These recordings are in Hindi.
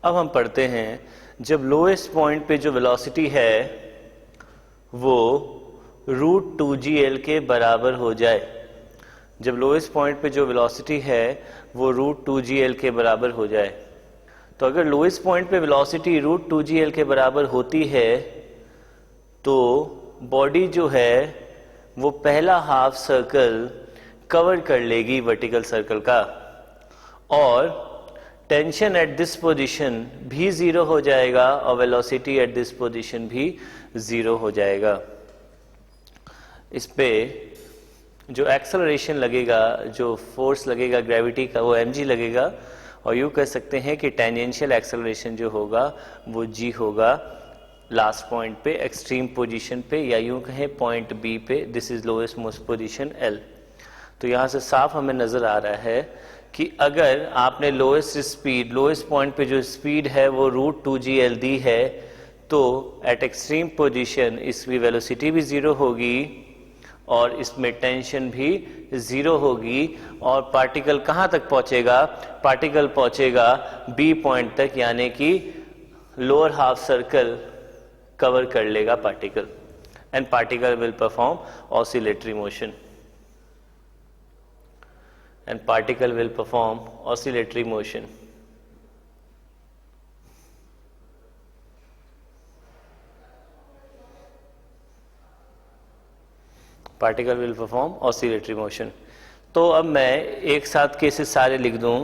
अब हम पढ़ते हैं, जब लोएस्ट पॉइंट पे जो वेलोसिटी है वो √2gl के बराबर हो जाए, जब लोएस्ट पॉइंट पे जो वेलोसिटी है वो √2gl के बराबर हो जाए, तो अगर लोएस्ट पॉइंट पे वेलोसिटी √2gl के बराबर होती है तो बॉडी जो है वो पहला हाफ सर्कल कवर कर लेगी वर्टिकल सर्कल का, और टेंशन एट दिस पोजीशन भी ज़ीरो हो जाएगा और वेलोसिटी एट दिस पोजीशन भी ज़ीरो हो जाएगा। इस पे जो एक्सेलरेशन लगेगा, जो फोर्स लगेगा ग्रेविटी का, वो mg लगेगा, और यूँ कह सकते हैं कि टेंजेंशियल एक्सेलरेशन जो होगा वो g होगा लास्ट पॉइंट पे, एक्सट्रीम पोजीशन पे, या यूँ कहें पॉइंट B पे, this is lowest most position L। तो यहाँ से साफ हमें नज़र आ रहा है कि अगर आपने लोएस्ट स्पीड, लोएस्ट पॉइंट पे जो स्पीड है वो √2gl दी है, तो एट एक्सट्रीम पोजीशन इसकी वेलोसिटी भी ज़ीरो होगी और इसमें टेंशन भी ज़ीरो होगी, और पार्टिकल कहाँ तक पहुँचेगा? पार्टिकल पहुँचेगा B पॉइंट तक, यानी कि लोअर हाफ सर्कल कवर कर लेगा particle, and particle will perform oscillatory motion, and particle will perform oscillatory motion. Particle will perform oscillatory motion. तो अब मैं एक साथ केसेस सारे लिख दूं।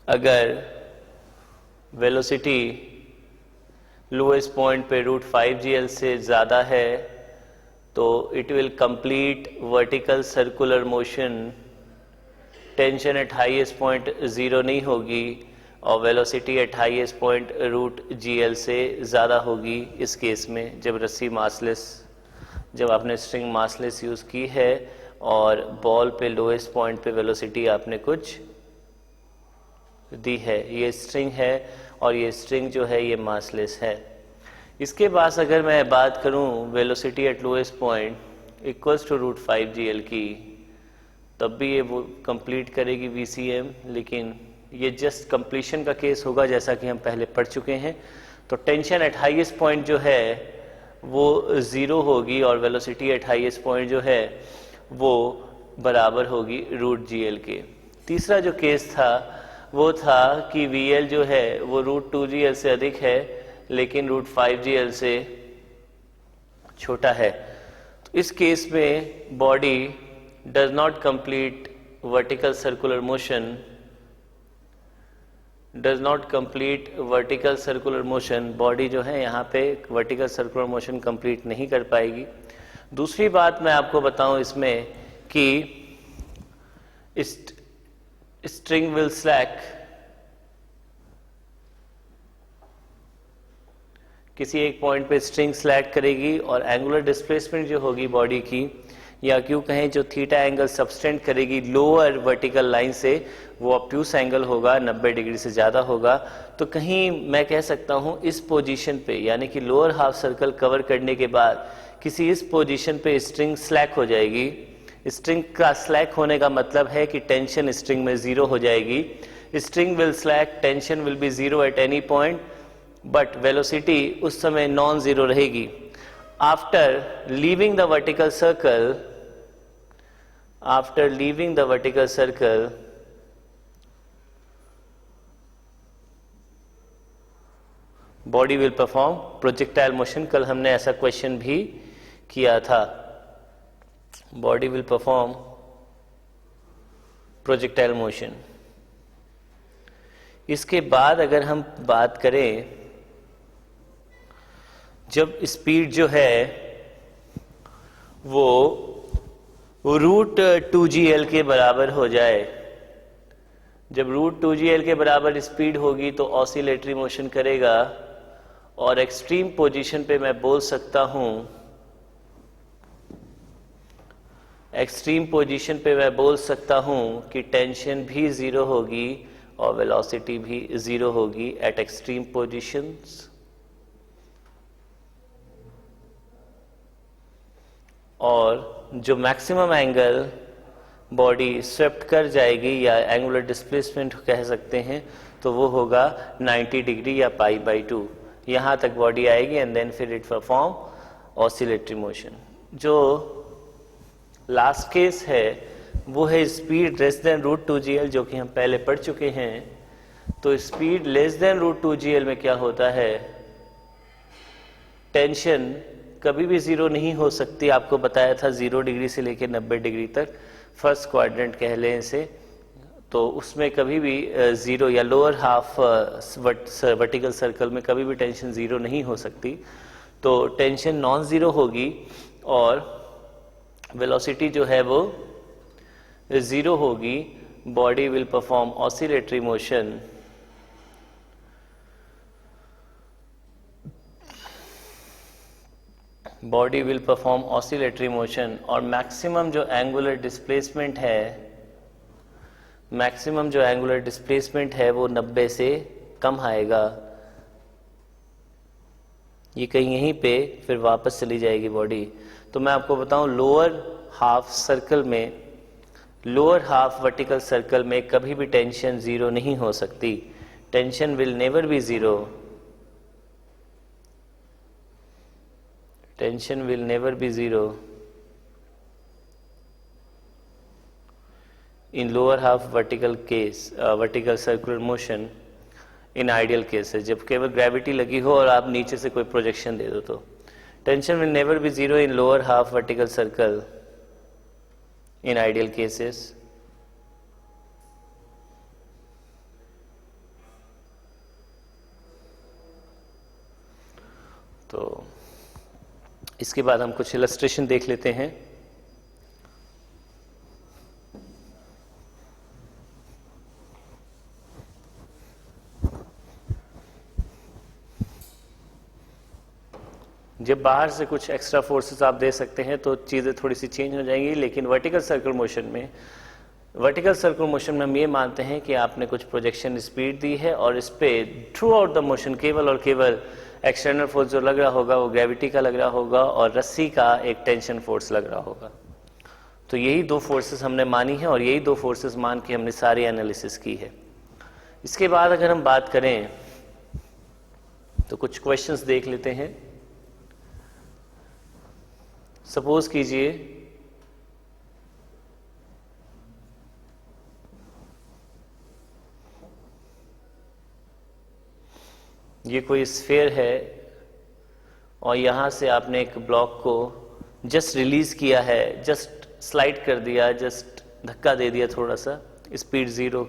अगर वेलोसिटी लोएस्ट पॉइंट पे √5gl से ज़्यादा है तो it will complete vertical circular motion, tension eight highest point zero नहीं होगी और velocity at highest point √gl से ज़्यादा होगी। इस केस में जब रस्सी मासलेस, जब आपने स्ट्रिंग मासलेस यूज़ की है और बॉल पे लोएस्ट पॉइंट पे वेलोसिटी आपने कुछ दी है, ये स्ट्रिंग है और ये स्ट्रिंग जो है ये मासलेस है। इसके बाद अगर मैं बात करूं velocity at lowest point equals to √5gl की, तब भी ये वो कंप्लीट करेगी VCM, लेकिन ये जस्ट कंप्लीशन का केस होगा जैसा कि हम पहले पढ़ चुके हैं। तो टेंशन एट हाईएस्ट पॉइंट जो है वो ज़ीरो होगी और वेलोसिटी एट हाईएस्ट पॉइंट जो है वो बराबर होगी √gl के। तीसरा जो केस था वो था कि VL जो है वो √2gl से अधिक है लेकिन √5gl से छोटा है। तो इस केस में body does not complete vertical circular motion, does not complete vertical circular motion, body जो है यहाँ पे वर्टिकल सर्कुलर मोशन कंप्लीट नहीं कर पाएगी। दूसरी बात मैं आपको बताऊं इसमें कि स्ट्रिंग विल स्लैक, किसी एक पॉइंट पे स्ट्रिंग स्लैक करेगी और एंगुलर डिस्प्लेसमेंट जो होगी बॉडी की, या क्यों कहें जो थीटा एंगल सबस्टेंड करेगी लोअर वर्टिकल लाइन से, वो ऑब्ट्यूस एंगल होगा, 90 डिग्री से ज़्यादा होगा। तो कहीं मैं कह सकता हूँ इस पोजीशन पे, यानी कि लोअर हाफ सर्कल कवर करने के बाद किसी इस पोजीशन पे स्ट्रिंग स्लैक हो जाएगी। स्ट्रिंग का स्लैक होने का मतलब है कि टेंशन स्ट्रिंग में ज़ीरो हो जाएगी। String will slack, tension will be zero at any point, but velocity उस समय नॉन ज़ीरो रहेगी। After leaving the vertical circle, after leaving the vertical circle, body will perform projectile motion. कल हमने ऐसा क्वेश्चन भी किया था। Body will perform projectile motion. इसके बाद अगर हम बात करें, जब स्पीड जो है वो √2gl के बराबर हो जाए, जब √2gl के बराबर स्पीड होगी तो ऑसिलेटरी मोशन करेगा, और एक्सट्रीम पोजीशन पे मैं बोल सकता हूं, एक्सट्रीम पोजीशन पे मैं बोल सकता हूं कि टेंशन भी ज़ीरो होगी और वेलोसिटी भी ज़ीरो होगी एट एक्सट्रीम पोजीशंस। और जो मैक्सिमम एंगल बॉडी स्वेप्ट कर जाएगी या एंगुलर डिस्प्लेसमेंट कह सकते हैं, तो वो होगा 90 डिग्री या π/2। यहाँ तक बॉडी आएगी एंड देन फिर इट परफॉर्म ऑसिलेटरी मोशन। जो लास्ट केस है वो है स्पीड लेस देन √2gl, जो कि हम पहले पढ़ चुके हैं। तो स्पीड लेस देन √2gl में क्या होता है, टेंशन कभी भी जीरो नहीं हो सकती। आपको बताया था 0 डिग्री से लेकर 90 डिग्री तक, फर्स्ट क्वाड्रेंट कह लें इसे, तो उसमें कभी भी जीरो या लोअर हाफ वर्टिकल सर्कल में कभी भी टेंशन जीरो नहीं हो सकती। तो टेंशन नॉन जीरो होगी और वेलोसिटी जो है वो जीरो होगी। Body will perform oscillatory motion body will perform oscillatory motion और मैक्सिमम जो एंगुलर डिस्प्लेसमेंट है वो 90 से कम आएगा। ये कहीं यहीं पे फिर वापस चली जाएगी बॉडी। तो मैं आपको बताऊं, लोअर हाफ वर्टिकल सर्कल में कभी भी टेंशन जीरो नहीं हो सकती। Tension will never be zero. Tension will never be zero in lower half vertical circular motion in ideal cases, जब केवल ग्रेविटी लगी हो और आप नीचे से कोई प्रोजेक्शन दे दो तो tension will never be zero in lower half vertical circle in ideal cases। तो इसके बाद हम कुछ इलस्ट्रेशन देख लेते हैं। जब बाहर से कुछ एक्स्ट्रा फोर्सेस आप दे सकते हैं तो चीज़ें थोड़ी सी चेंज हो जाएंगी, लेकिन वर्टिकल सर्कुलर मोशन में हम ये मानते हैं कि आपने कुछ प्रोजेक्शन स्पीड दी है और इस पे थ्रू आउट द मोशन केवल और केवल एक्सटर्नल फोर्स जो लग रहा होगा वो ग्रेविटी का लग रहा होगा और रस्सी का एक टेंशन फोर्स लग रहा होगा। तो यही दो फोर्सेस हमने मानी है और यही दो फोर्सेस मान के हमने सारी एनालिसिस की है। इसके बाद अगर हम बात करें तो कुछ क्वेश्चंस देख लेते हैं। सपोज कीजिए ये कोई स्फीयर है और यहां से आपने एक ब्लॉक को जस्ट रिलीज किया है, जस्ट स्लाइड कर दिया, जस्ट धक्का दे दिया थोड़ा सा, स्पीड 0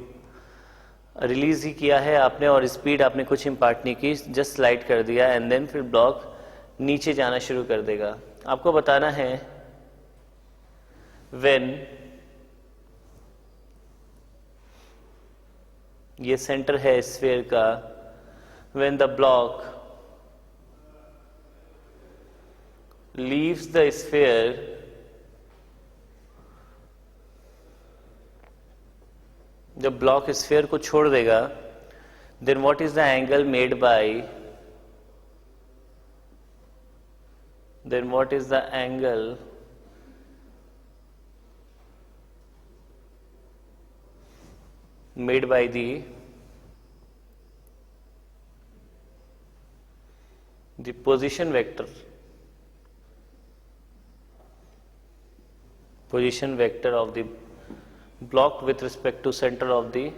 रिलीज ही किया है आपने और स्पीड आपने कुछ इम्पार्ट नहीं की, जस्ट स्लाइड कर दिया एंड देन फिर ब्लॉक नीचे जाना शुरू कर देगा। आपको बताना है व्हेन ये सेंटर है स्फीयर का, when the block leaves the sphere, जब ब्लॉक स्फीयर को छोड़ देगा, then what is the angle made by, then what is the angle made by the position vector of the block with respect to center of the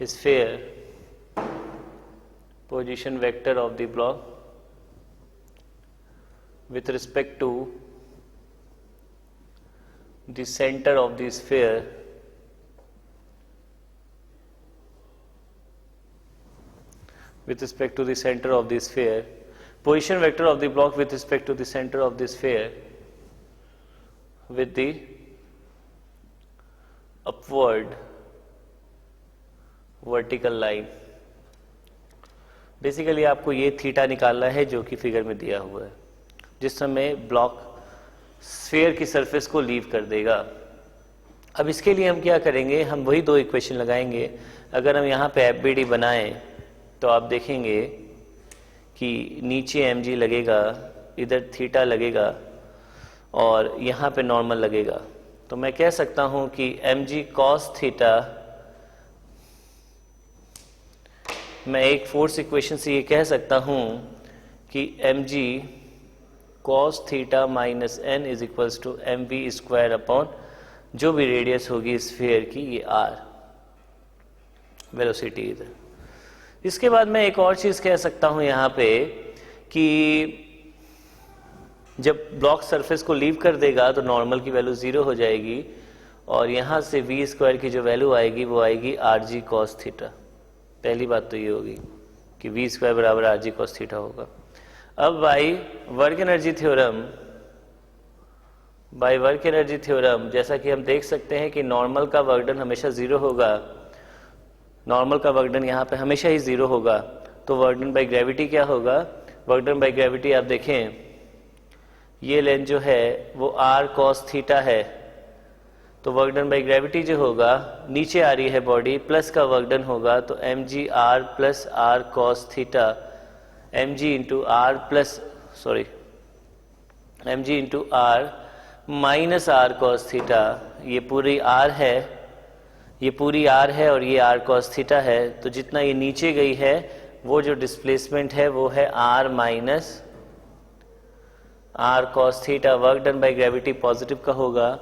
sphere, position vector of the block with respect to the center of the sphere with respect to the center of the sphere, position vector of the block with respect to the center of the sphere with the upward vertical line। Basically आपको ये थीटा निकालना है जो कि फिगर में दिया हुआ है, जिस समय ब्लॉक स्फीयर की सरफेस को लीव कर देगा। अब इसके लिए हम क्या करेंगे, हम वही दो इक्वेशन लगाएंगे। अगर हम यहाँ पे FBD बनाएं तो आप देखेंगे कि नीचे mg लगेगा, इधर थीटा लगेगा और यहाँ पे नॉर्मल लगेगा। तो मैं कह सकता हूँ कि mg cos थीटा, मैं एक फोर्स इक्वेशन से ये कह सकता हूँ कि mg cos theta minus n is equals to mv square upon जो भी रेडियस होगी स्फीयर की, ये r वेलोसिटी इधर। इसके बाद मैं एक और चीज़ कह सकता हूँ यहाँ पे कि जब ब्लॉक सरफेस को लीव कर देगा तो नॉर्मल की वैल्यू 0 हो जाएगी और यहाँ से वी स्क्वायर की जो वैल्यू आएगी वो आएगी आर जी कॉस थीटा। पहली बात तो ये होगी कि वी स्क्वायर बराबर आर जी कॉस थीटा होगा। अब बाई वर्क एनर्जी थ्योरम जैसा कि हम देख सकते हैं कि नॉर्मल का वर्क डन हमेशा 0 होगा, नॉर्मल का वर्क डन यहाँ पे हमेशा ही 0 होगा। तो वर्क डन बाई ग्रेविटी क्या होगा? वर्क डन बाई ग्रेविटी आप देखें, ये लेंथ जो है वो r cos थीटा है, तो वर्क डन बाई ग्रेविटी जो होगा, नीचे आ रही है बॉडी, प्लस का वर्क डन होगा तो mg r plus r cos theta, mg into r minus r cos theta. ये पूरी r है और ये r cos थीटा है, तो जितना ये नीचे गई है वो जो डिस्प्लेसमेंट है वो है r minus r cos theta. Work done by gravity positive का होगा,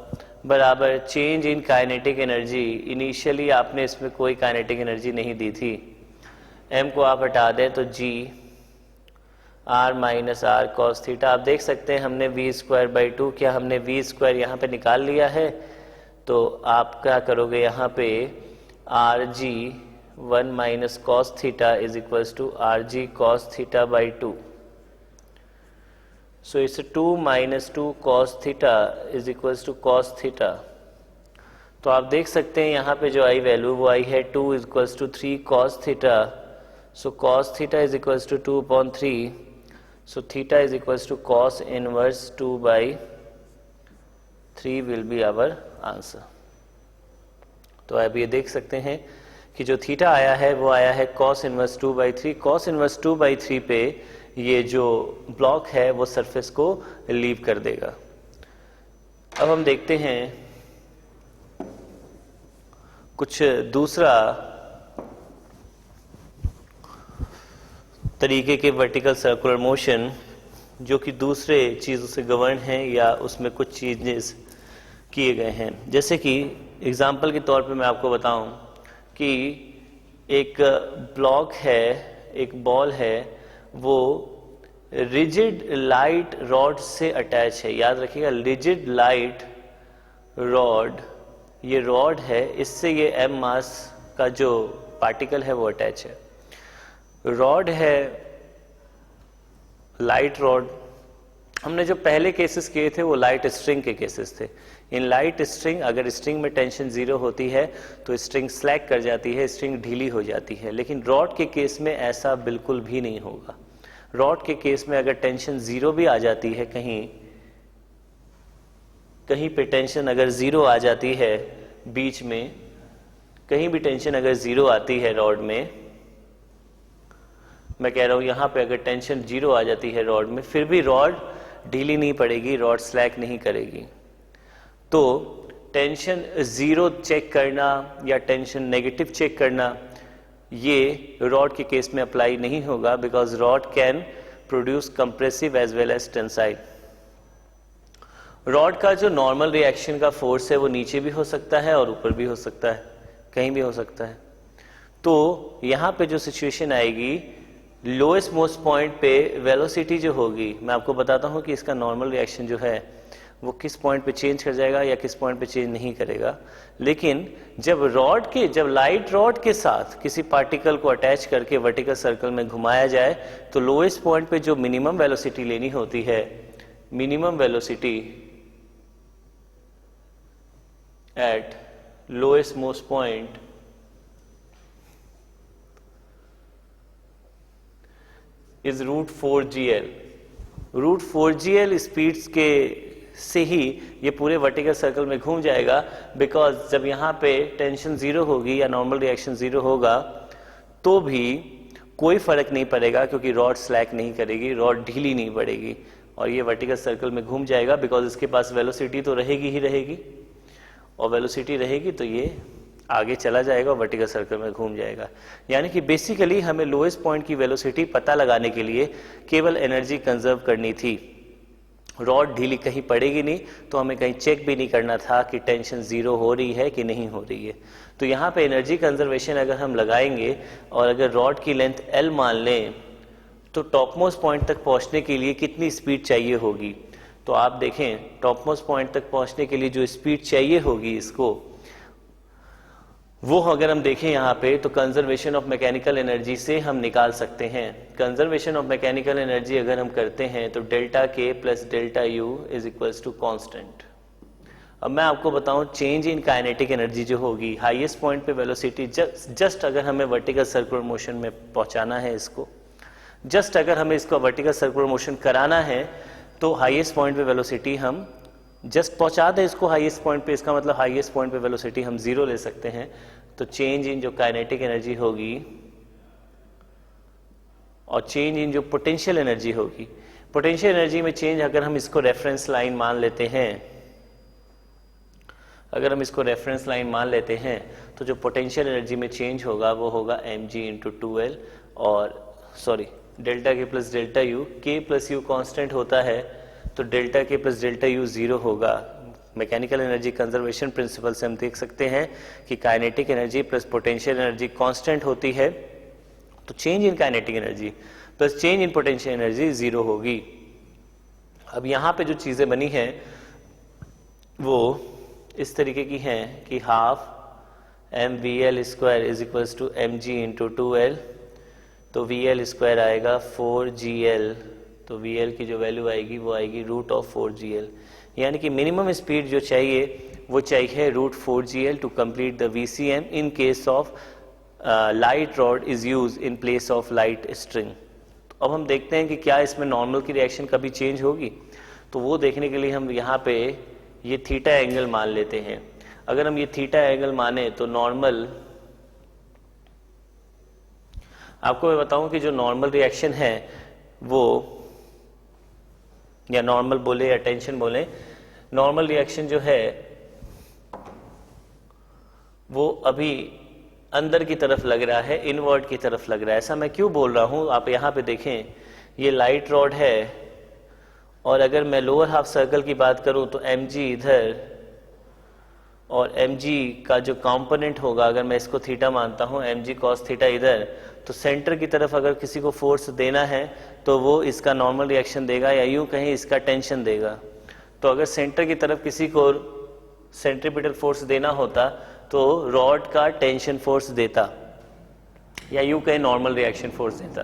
बराबर change in kinetic energy. Initially आपने इसमें कोई काइनेटिक एनर्जी नहीं दी थी, m को आप हटा दें तो g r minus r cos theta. आप देख सकते हैं हमने v स्क्वायर बाई 2 किया, हमने v स्क्वायर यहाँ पे निकाल लिया है, तो आप क्या करोगे यहाँ पे R G 1 minus cos theta is equals to R G cos theta by 2। So it's 2 minus 2 cos theta is equals to cos theta. तो आप देख सकते हैं यहाँ पे जो आई वैल्यू वो आई है 2 is equals to 3 cos theta. So cos theta is equals to 2 upon 3, so theta is equals to cos inverse 2 by 3 will be our answer. तो आप ये देख सकते हैं कि जो थीटा आया है वो आया है cos inverse 2 by 3। cos inverse 2 by 3 पे ये जो ब्लॉक है वो सरफेस को लीव कर देगा। अब हम देखते हैं कुछ दूसरा तरीके के वर्टिकल सर्कुलर मोशन जो कि दूसरे चीज़ों से गवर्न है या उसमें कुछ चेंजेस किए गए हैं। जैसे कि एग्जाम्पल के तौर पे मैं आपको बताऊं कि एक ब्लॉक है, एक बॉल है, वो रिजिड लाइट रॉड से अटैच है। याद रखिएगा, रिजिड लाइट रॉड, ये रॉड है, इससे ये m मास का जो पार्टिकल है वो अटैच है। रॉड है, लाइट रॉड। हमने जो पहले केसेस किए थे वो लाइट स्ट्रिंग के केसेस थे। इन लाइट स्ट्रिंग, अगर स्ट्रिंग में टेंशन 0 होती है तो स्ट्रिंग स्लैक कर जाती है, स्ट्रिंग ढीली हो जाती है। लेकिन रॉड के केस में ऐसा बिल्कुल भी नहीं होगा। रॉड के केस में अगर टेंशन 0 भी आ जाती है, कहीं पे टेंशन अगर 0 आ जाती है, बीच में कहीं भी टेंशन अगर 0 आती है रॉड में, मैं कह रहा हूं यहां पे अगर टेंशन 0 आ जाती है रॉड में, फिर भी रॉड ढीली नहीं पड़ेगी, रॉड स्लैक नहीं करेगी। तो टेंशन 0 चेक करना या टेंशन नेगेटिव चेक करना, ये रॉड के केस में अप्लाई नहीं होगा, because rod can produce compressive as well as tensile. Rod का जो नॉर्मल रिएक्शन का फोर्स है वो नीचे भी हो सकता है और ऊपर भी हो सकता है, कहीं भी हो सकता है। तो यहाँ पे जो सिचुएशन आएगी, लोएस्ट मोस्ट पॉइंट पे वेलोसिटी जो होगी, मैं आपको बताता हूँ कि इसका नॉर्मल रिएक्शन जो है वो किस पॉइंट पे चेंज कर जाएगा या किस पॉइंट पे चेंज नहीं करेगा। लेकिन जब लाइट रॉड के साथ किसी पार्टिकल को अटैच करके वर्टिकल सर्कल में घुमाया जाए, तो लोएस्ट पॉइंट पे जो मिनिमम वेलोसिटी लेनी होती है, minimum velocity at lowest most point is √4gl। √4gl speeds के से ही ये पूरे वर्टिकल सर्कल में घूम जाएगा, बिकॉज जब यहाँ पे टेंशन 0 होगी या नॉर्मल रिएक्शन 0 होगा तो भी कोई फर्क नहीं पड़ेगा, क्योंकि रॉड स्लैक नहीं करेगी, रॉड ढीली नहीं पड़ेगी। और ये वर्टिकल सर्कल में घूम जाएगा, बिकॉज इसके पास वेलोसिटी तो रहेगी ही रहेगी, और वेलोसिटी रहेगी तो ये आगे चला जाएगा और वर्टिकल सर्कल में घूम जाएगा। यानी कि बेसिकली हमें लोएस्ट पॉइंट की वेलोसिटी पता लगाने के लिए केवल एनर्जी कंजर्व करनी थी। रॉड ढीली कहीं पड़ेगी नहीं, तो हमें कहीं चेक भी नहीं करना था कि टेंशन जीरो हो रही है कि नहीं हो रही है। तो यहाँ पे एनर्जी कंजर्वेशन अगर हम लगाएंगे और अगर रॉड की लेंथ L मान लें, तो टॉपमोस्ट पॉइंट तक पहुंचने के लिए कितनी स्पीड चाहिए होगी। तो आप देखें टॉपमोस्ट पॉइंट तक पहुंचने के लिए जो स्पीड चाहिए होगी इसको, वो अगर हम देखें यहाँ पे, तो कंजर्वेशन ऑफ मैकेनिकल एनर्जी से हम निकाल सकते हैं। कंजर्वेशन ऑफ मैकेनिकल एनर्जी अगर हम करते हैं तो delta K plus delta U is equals to constant. अब मैं आपको बताऊं चेंज इन काइनेटिक एनर्जी जो होगी, हाईएस्ट पॉइंट पे वेलोसिटी जस्ट अगर हमें वर्टिकल सर्कुलर मोशन में पहुंचाना है इसको, जस्ट अगर हमें इसको वर्टिकल सर्कुलर मोशन कराना है, तो हाईएस्ट पॉइंट पे वेलोसिटी हम जस्ट पहुंचा दें इसको हाईएस्ट पॉइंट पे, इसका मतलब हाईएस्ट पॉइंट पे वेलोसिटी हम जीरो ले सकते हैं। तो चेंज इन जो काइनेटिक एनर्जी होगी और चेंज इन जो पोटेंशियल एनर्जी होगी, पोटेंशियल एनर्जी में चेंज अगर हम इसको रेफरेंस लाइन मान लेते हैं, अगर हम इसको रेफरेंस लाइन मान लेते हैं, तो जो पोटेंशियल एनर्जी में चेंज होगा वो होगा mg इंटू 2l, और sorry delta K plus delta you, के प्लस यू कांस्टेंट होता है, तो delta K plus delta you zero होगा। मैकेनिकल एनर्जी कंजर्वेशन प्रिंसिपल से हम देख सकते हैं कि kinetic energy plus potential energy constant होती है, तो change in kinetic energy plus change in potential energy zero होगी। अब यहाँ पे जो चीजें बनी हैं वो इस तरीके की हैं कि half mvl square is equals to mg into 2l, तो vl स्क्वायर आएगा 4gl, तो vl की जो वैल्यू आएगी वो आएगी रूट ऑफ 4gl, यानी कि मिनिमम स्पीड जो चाहिए वो चाहिए root 4gl to complete the VCM in case of light rod is use in place of light string. तो अब हम देखते हैं कि क्या इसमें नॉर्मल की रिएक्शन कभी चेंज होगी, तो वो देखने के लिए हम यहाँ पे ये थीटा एंगल मान लेते हैं। अगर हम ये थीटा एंगल माने तो नॉर्मल, आपको मैं बताऊं कि जो नॉर्मल रिएक्शन है वो, या नॉर्मल बोले या टेंशन बोले, नॉर्मल रिएक्शन जो है वो अभी अंदर की तरफ लग रहा है, इनवर्ड की तरफ लग रहा है। ऐसा मैं क्यों बोल रहा हूं, आप यहां पे देखें, ये लाइट रॉड है और अगर मैं लोअर हाफ सर्कल की बात करूं तो mg इधर और mg का जो कंपोनेंट होगा, अगर मैं इसको थीटा मानता हूं, mg cos थीटा इधर, तो सेंटर की तरफ अगर किसी को फोर्स देना है तो वो इसका नॉर्मल रिएक्शन देगा, या यूं कहीं इसका टेंशन देगा। तो अगर सेंटर की तरफ किसी को सेंट्रीपिटल फोर्स देना होता तो रॉड का टेंशन फोर्स देता, या यूं कहीं नॉर्मल रिएक्शन फोर्स देता।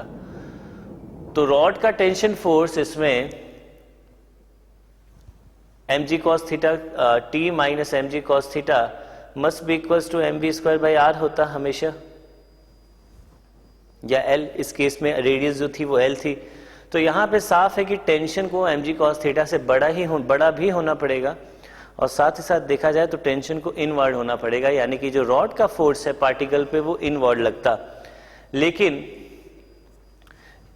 तो रॉड का टेंशन फोर्स इसमें mg cos theta t minus mg cos theta must be equals to mv square by r होता हमेशा, या L, इस केस में रेडियस जो थी वो L थी। तो यहाँ पे साफ है कि टेंशन को mg cos थीटा से बड़ा भी होना पड़ेगा, और साथ ही साथ देखा जाए तो टेंशन को इनवर्ड होना पड़ेगा, यानी कि जो रॉड का फोर्स है पार्टिकल पे वो इनवर्ड लगता। लेकिन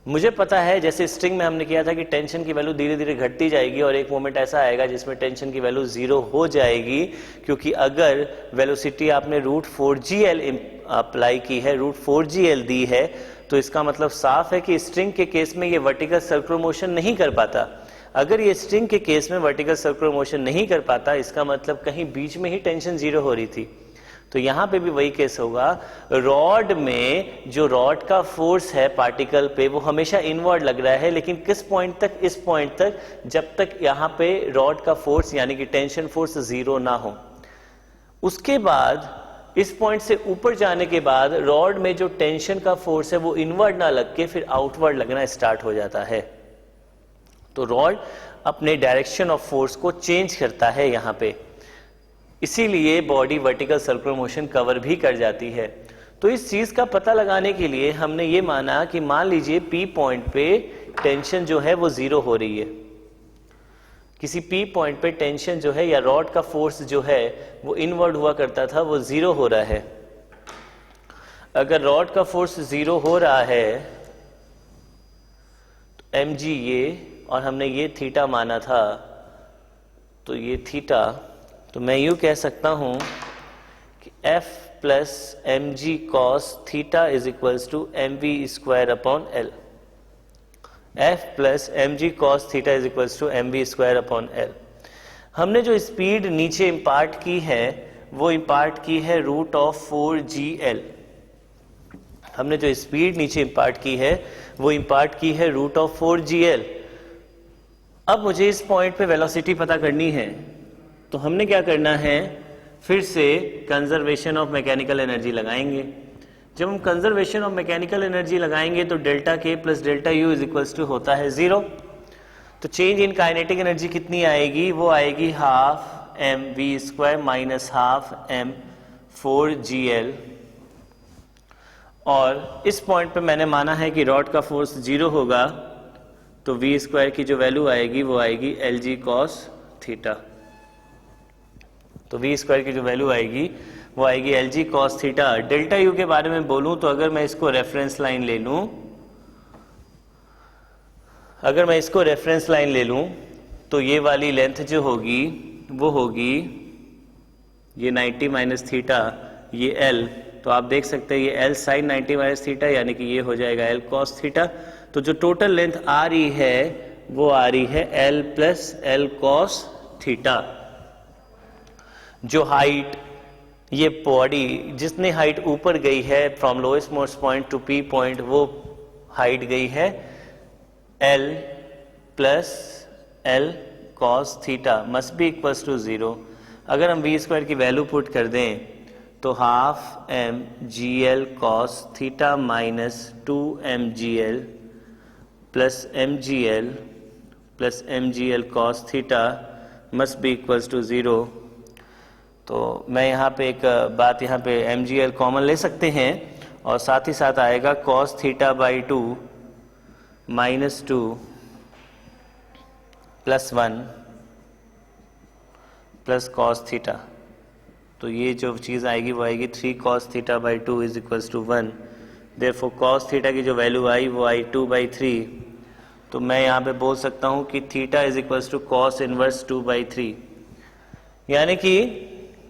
मुझे पता है जैसे स्ट्रिंग में हमने किया था कि टेंशन की वैल्यू धीरे धीरे घटती जाएगी और एक मोमेंट ऐसा आएगा जिसमें टेंशन की वैल्यू जीरो हो जाएगी, क्योंकि अगर वेलोसिटी आपने रूट 4gl अप्लाई की है, रूट 4gl दी है, तो इसका मतलब साफ है कि स्ट्रिंग के केस में ये वर्टिकल सर्कुलर मोशन नहीं कर पाता। अगर ये स्ट्रिंग के केस में वर्टिकल सर्कुलर मोशन नहीं कर पाता, इसका मतलब कहीं बीच में ही टेंशन जीरो हो रही थी। तो यहां पे भी वही केस होगा, रॉड में जो रॉड का फोर्स है पार्टिकल पे वो हमेशा इनवर्ड लग रहा है, लेकिन किस पॉइंट तक, इस पॉइंट तक, जब तक यहां पे रॉड का फोर्स यानी कि टेंशन फोर्स जीरो ना हो। उसके बाद इस पॉइंट से ऊपर जाने के बाद रॉड में जो टेंशन का फोर्स है वो इनवर्ड ना लग के फिर आउटवर्ड लगना स्टार्ट हो जाता है। तो रॉड अपने डायरेक्शन ऑफ फोर्स को चेंज करता है यहां पे, इसीलिए body vertical circular motion cover भी कर जाती है। तो इस चीज का पता लगाने के लिए हमने ये माना कि मान लीजिए P पॉइंट पे टेंशन जो है वो जीरो हो रही है, किसी P पॉइंट पे टेंशन जो है या रॉड का फोर्स जो है वो इनवर्ड हुआ करता था, वो जीरो हो रहा है। अगर रॉड का फोर्स जीरो हो रहा है तो mg ये और हमने ये थीटा माना था, तो ये थीटा, तो मैं यूँ कह सकता हूँ कि F plus M G cos theta is equals to M V square upon L. F plus M G cos theta is equals to M V square upon L. हमने जो स्पीड नीचे इम्पार्ट की है वो इम्पार्ट की है रूट ऑफ 4GL। हमने जो स्पीड नीचे इम्पार्ट की है वो इम्पार्ट की है रूट ऑफ 4GL। अब मुझे इस पॉइंट पे वेलोसिटी पता करनी है, तो हमने क्या करना है, फिर से कंजर्वेशन ऑफ मैकेनिकल एनर्जी लगाएंगे। जब हम कंजर्वेशन ऑफ मैकेनिकल एनर्जी लगाएंगे तो delta K plus delta U is equals to होता है 0। तो चेंज इन काइनेटिक एनर्जी कितनी आएगी, वो आएगी half M V square minus half M 4GL। और इस पॉइंट पे मैंने माना है कि रॉड का फोर्स 0 होगा, तो वी स्क्वायर की जो वैल्यू आएगी वो आएगी एल जी कॉस थीटा। तो वी स्क्वायर की जो वैल्यू आएगी वो आएगी L G cos theta. Delta U के बारे में बोलूं तो अगर मैं इसको रेफरेंस लाइन ले लूं, अगर मैं इसको रेफरेंस लाइन ले लूं तो ये वाली लेंथ जो होगी वो होगी ये 90 माइनस थीटा, ये एल, तो आप देख सकते हैं ये एल साइन 90 माइनस थीटा, यानी कि ये हो जाएगा एल कॉस थीटा। तो जो टोटल लेंथ आ रही है वो आ रही है L plus L cos theta. जो हाइट, ये बॉडी जितनी हाइट ऊपर गई है from lowest most point to P point, वो हाइट गई है L plus L cos theta must be equals to 0। अगर हम वी स्क्वायर की वैल्यू पुट कर दें तो half M G L cos theta minus 2mgl plus mgl plus mgl cos theta must be equals to 0। तो मैं यहाँ पे एक बात, यहाँ पे mgl कॉमन ले सकते हैं और साथ ही साथ आएगा cos theta by 2 minus 2 plus 1 plus cos theta. तो ये जो चीज़ आएगी वो आएगी 3 cos theta by 2 is equals to 1। Therefore cos theta की जो वैल्यू आई वो आई 2/3। तो मैं यहाँ पे बोल सकता हूँ कि theta is equals to cos inverse 2/3। यानी कि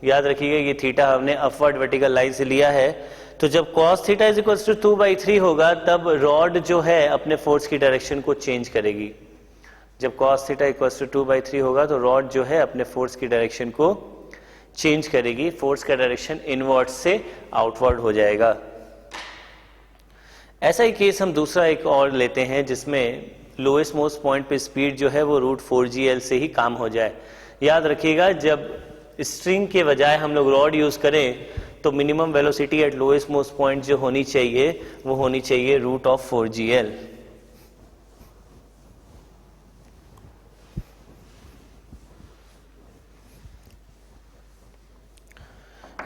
याद रखिएगा ये थीटा हमने अपवर्ड वर्टिकल लाइन से लिया है। तो जब cos theta is equals to 2/3 होगा तब रॉड जो है अपने फोर्स की डायरेक्शन को चेंज करेगी। जब cos थीटा इक्वल्स टू 2/3 होगा तो रॉड जो है अपने फोर्स की डायरेक्शन को चेंज करेगी, फोर्स का डायरेक्शन इनवर्ड से आउटवर्ड हो जाएगा। ऐसा ही केस हम दूसरा एक और लेते हैं जिसमें लोएस्ट मोस्ट पॉइंट पे स्पीड जो है वो रूट 4GL से ही काम हो जाए। याद रखिएगा जब स्ट्रिंग के बजाय हम लोग रॉड यूज करें तो minimum velocity at lowest most point जो होनी चाहिए वो होनी चाहिए रूट ऑफ 4GL।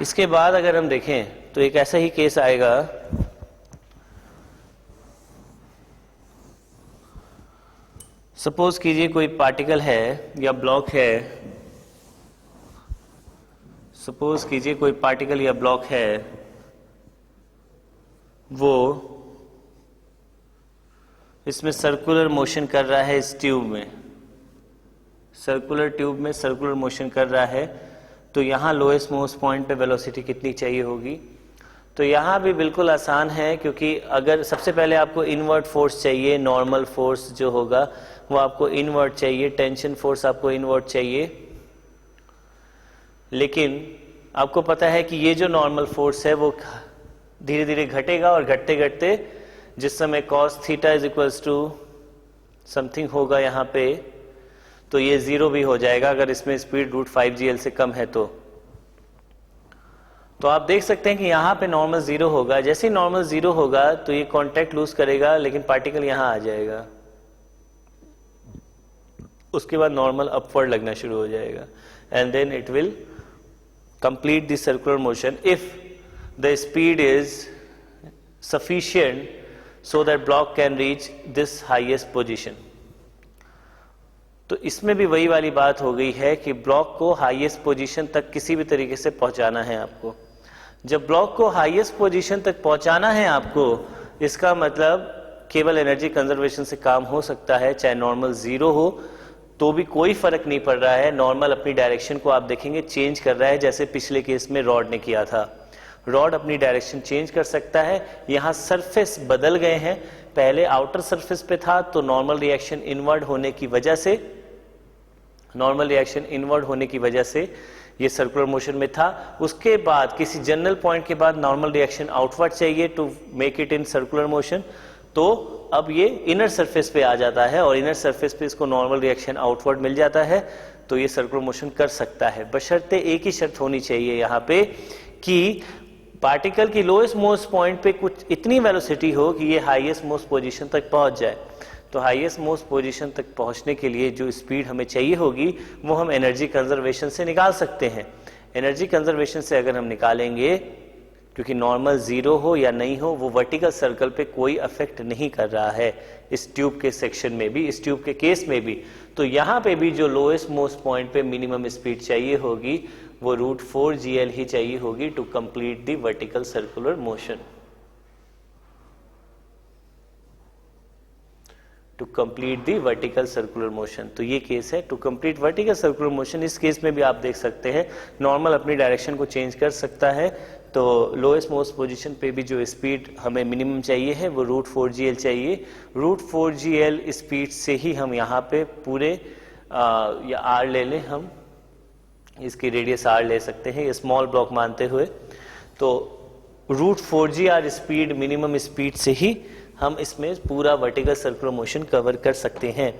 इसके बाद अगर हम देखें तो एक ऐसा ही केस आएगा, सपोज कीजिए कोई पार्टिकल है या ब्लॉक है, सपोज कीजिए कोई पार्टिकल या ब्लॉक है, वो इसमें सर्कुलर मोशन कर रहा है, इस ट्यूब में सर्कुलर ट्यूब में सर्कुलर मोशन कर रहा है। तो यहाँ लोएस्ट मोस्ट पॉइंट पे वेलोसिटी कितनी चाहिए होगी? तो यहाँ भी बिल्कुल आसान है, क्योंकि अगर सबसे पहले आपको इनवर्ट फोर्स चाहिए, नॉर्मल फोर्स जो होगा वो आपको इनवर्ट चाहिए, टेंशन फोर्स आपको इनवर्ट चाहिए। लेकिन आपको पता है कि ये जो नॉर्मल फोर्स है वो धीरे धीरे घटेगा और घटते घटते जिस समय cos theta is equals to something होगा यहाँ पे, तो ये 0 भी हो जाएगा अगर इसमें स्पीड रूट 5GL से कम है। तो आप देख सकते हैं कि यहाँ पे नॉर्मल 0 होगा। जैसे ही नॉर्मल 0 होगा तो ये कांटेक्ट लूज करेगा, लेकिन पार्टिकल यहाँ आ जाएगा, उसके बाद नॉर्मल अपवर्ड लगना शुरू हो जाएगा and then it will complete the circular motion if the speed is sufficient so that block can reach this highest position. तो इसमें भी वही वाली बात हो गई है कि ब्लॉक को हाईएस्ट पोजीशन तक किसी भी तरीके से पहुंचाना है आपको। जब ब्लॉक को हाईएस्ट पोजीशन तक पहुंचाना है आपको, इसका मतलब केवल एनर्जी कंजर्वेशन से काम हो सकता है, चाहे नॉर्मल 0 हो तो भी कोई फर्क नहीं पड़ रहा है। नॉर्मल अपनी डायरेक्शन को आप देखेंगे चेंज कर रहा है, जैसे पिछले केस में रॉड ने किया था। रॉड अपनी डायरेक्शन चेंज कर सकता है। यहाँ सरफेस बदल गए हैं, पहले आउटर सरफेस पे था तो नॉर्मल रिएक्शन इनवर्ड होने की वजह से ये सर्कुलर मोशन में था। उसके बाद किसी जनरल पॉइंट के बाद नॉर्मल रिएक्शन आउटवर्ड चाहिए to make it in circular motion, तो अब ये इनर सरफेस पे आ जाता है और इनर सरफेस पे इसको नॉर्मल रिएक्शन आउटवर्ड मिल जाता है, तो ये सर्कुलर मोशन कर सकता है। बशर्ते एक ही शर्त होनी चाहिए यहाँ पे कि पार्टिकल की लोएस्ट मोस्ट पॉइंट पे कुछ इतनी वेलोसिटी हो कि ये हाईएस्ट मोस्ट पोजीशन तक पहुंच जाए। तो हाईएस्ट मोस्ट पोजीशन तक पहुंचने के लिए जो स्पीड हमें चाहिए होगी वो हम एनर्जी कंजर्वेशन से निकाल सकते हैं। एनर्जी कंजर्वेशन से अगर हम निकालेंगे, क्योंकि नॉर्मल 0 हो या नहीं हो वो वर्टिकल सर्कल पे कोई अफेक्ट नहीं कर रहा है, इस ट्यूब के सेक्शन में भी, इस ट्यूब के केस में भी, तो यहाँ पे भी जो लोएस्ट मोस्ट पॉइंट पे मिनिमम स्पीड चाहिए होगी वो √4gl ही चाहिए होगी to complete the vertical circular motion. To complete the vertical circular motion, तो ये केस है to complete vertical circular motion. इस केस में भी आप देख सकते हैं नॉर्मल अपनी डायरेक्शन को चेंज कर सकता है, तो लोएस्ट मोस्ट पोजीशन पे भी जो स्पीड हमें मिनिमम चाहिए है वो √4gl चाहिए। √4gl स्पीड से ही हम यहाँ पे पूरे या r ले लें, हम इसकी रेडियस r ले सकते हैं, ये स्मॉल ब्लॉक मानते हुए, तो √4gr स्पीड मिनिमम स्पीड से ही हम इसमें पूरा वर्टिकल सर्कुलर मोशन कवर कर सकते हैं।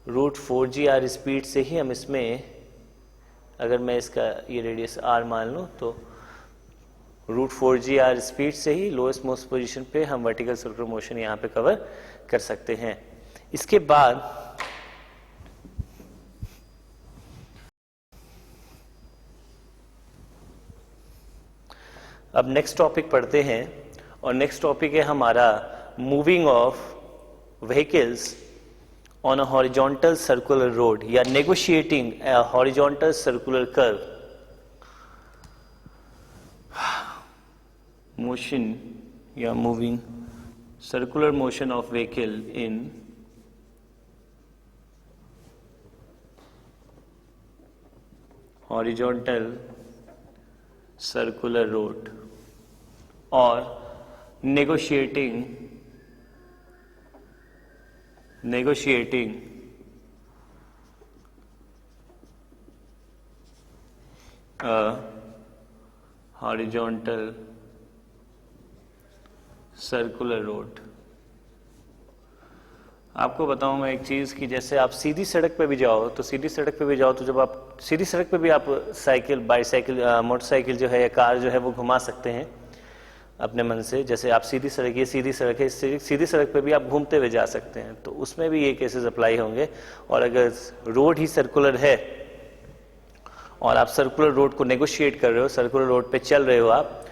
√4gr स्पीड से ही हम इसमें, अगर मैं इसका ये रेडियस r मान लूं तो √4gr स्पीड से ही लोएस्ट मोस्ट पोजीशन पे हम वर्टिकल सर्कुलर मोशन यहाँ पे कवर कर सकते हैं। इसके बाद अब नेक्स्ट टॉपिक पढ़ते हैं, और नेक्स्ट टॉपिक है हमारा moving of vehicles on a horizontal circular road या negotiating a horizontal circular curve. Motion या moving circular motion of vehicle in horizontal circular road और negotiating a horizontal circular road. आपको बताऊं मैं एक चीज कि जैसे आप सीधी सड़क पे भी जाओ तो जब आप सीधी सड़क पे भी आप साइकिल, बाईसाइकिल, मोटरसाइकिल जो है या कार जो है वो घुमा सकते हैं अपने मन से। जैसे आप सीधी सड़क, ये सीधी सड़क है, सीधी सड़क पे भी आप घूमते हुए जा सकते हैं, तो उसमें भी ये केसेस अप्लाई होंगे। और अगर रोड ही सर्कुलर है और आप सर्कुलर रोड को नेगोशिएट कर रहे हो, सर्कुलर रोड पे चल रहे हो आप,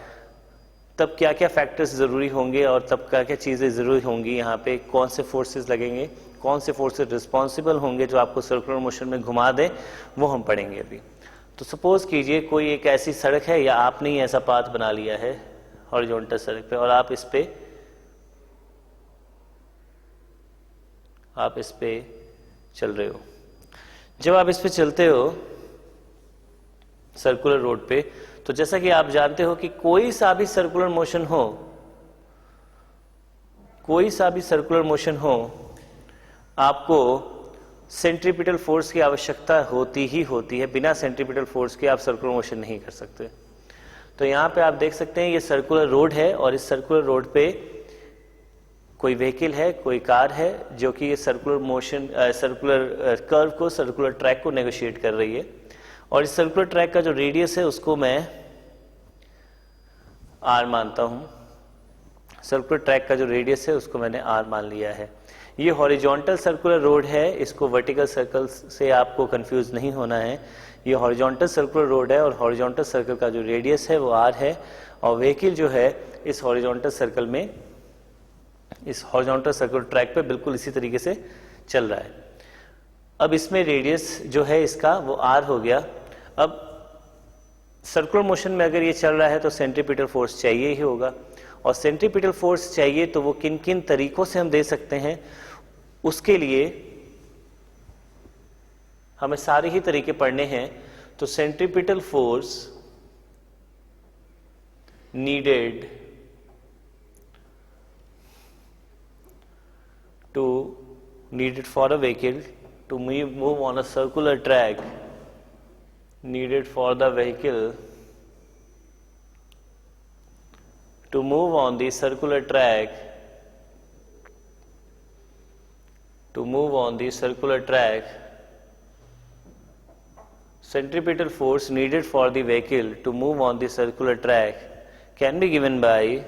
तब क्या क्या फैक्टर्स ज़रूरी होंगे और तब क्या क्या चीज़ें ज़रूरी होंगी, यहाँ पे कौन से फोर्सेस लगेंगे, कौन से फोर्सेस रिस्पॉन्सिबल होंगे जो आपको सर्कुलर मोशन में घुमा दें, वो हम पढ़ेंगे अभी। तो सपोज कीजिए कोई एक ऐसी सड़क है या आपने ही ऐसा पाथ बना लिया है हॉरिजॉन्टल सड़क पे और आप इस पे चल रहे हो। जब आप इस पे चलते हो सर्कुलर रोड पे, तो जैसा कि आप जानते हो कि कोई सा भी सर्कुलर मोशन हो आपको सेंट्रीपिटल फोर्स की आवश्यकता होती ही होती है। बिना सेंट्रीपिटल फोर्स के आप सर्कुलर मोशन नहीं कर सकते। तो यहाँ पे आप देख सकते हैं ये सर्कुलर रोड है और इस सर्कुलर रोड पे कोई व्हीकल है, कोई कार है जो कि ये सर्कुलर कर्व को, सर्कुलर ट्रैक को नेगोशिएट कर रही है। और इस सर्कुलर ट्रैक का जो रेडियस है उसको मैं r मानता हूँ। सर्कुलर ट्रैक का जो रेडियस है उसको मैंने r मान लिया है। ये हॉरिजॉन्टल सर्कुलर रोड है, इसको वर्टिकल सर्कल से आपको कंफ्यूज नहीं होना है। ये हॉरिजॉन्टल सर्कुलर रोड है और हॉरिजॉन्टल सर्कल का जो रेडियस है वो r है, और व्हीकल जो है इस हॉरिजॉन्टल सर्कल में, इस हॉरिजॉन्टल सर्कुलर ट्रैक पे बिल्कुल इसी तरीके से चल रहा है। अब इसमें रेडियस जो है इसका वो r हो गया। अब सर्कुलर मोशन में अगर ये चल रहा है तो सेंट्रीपिटल फोर्स चाहिए ही होगा, और सेंट्रीपिटल फोर्स चाहिए तो वो किन किन तरीकों से हम दे सकते हैं, उसके लिए हमें सारे ही तरीके पढ़ने हैं। तो centripetal force needed for a vehicle to move on a circular track, needed for the vehicle to move on the circular track, centripetal force needed for the vehicle to move on the circular track can be given by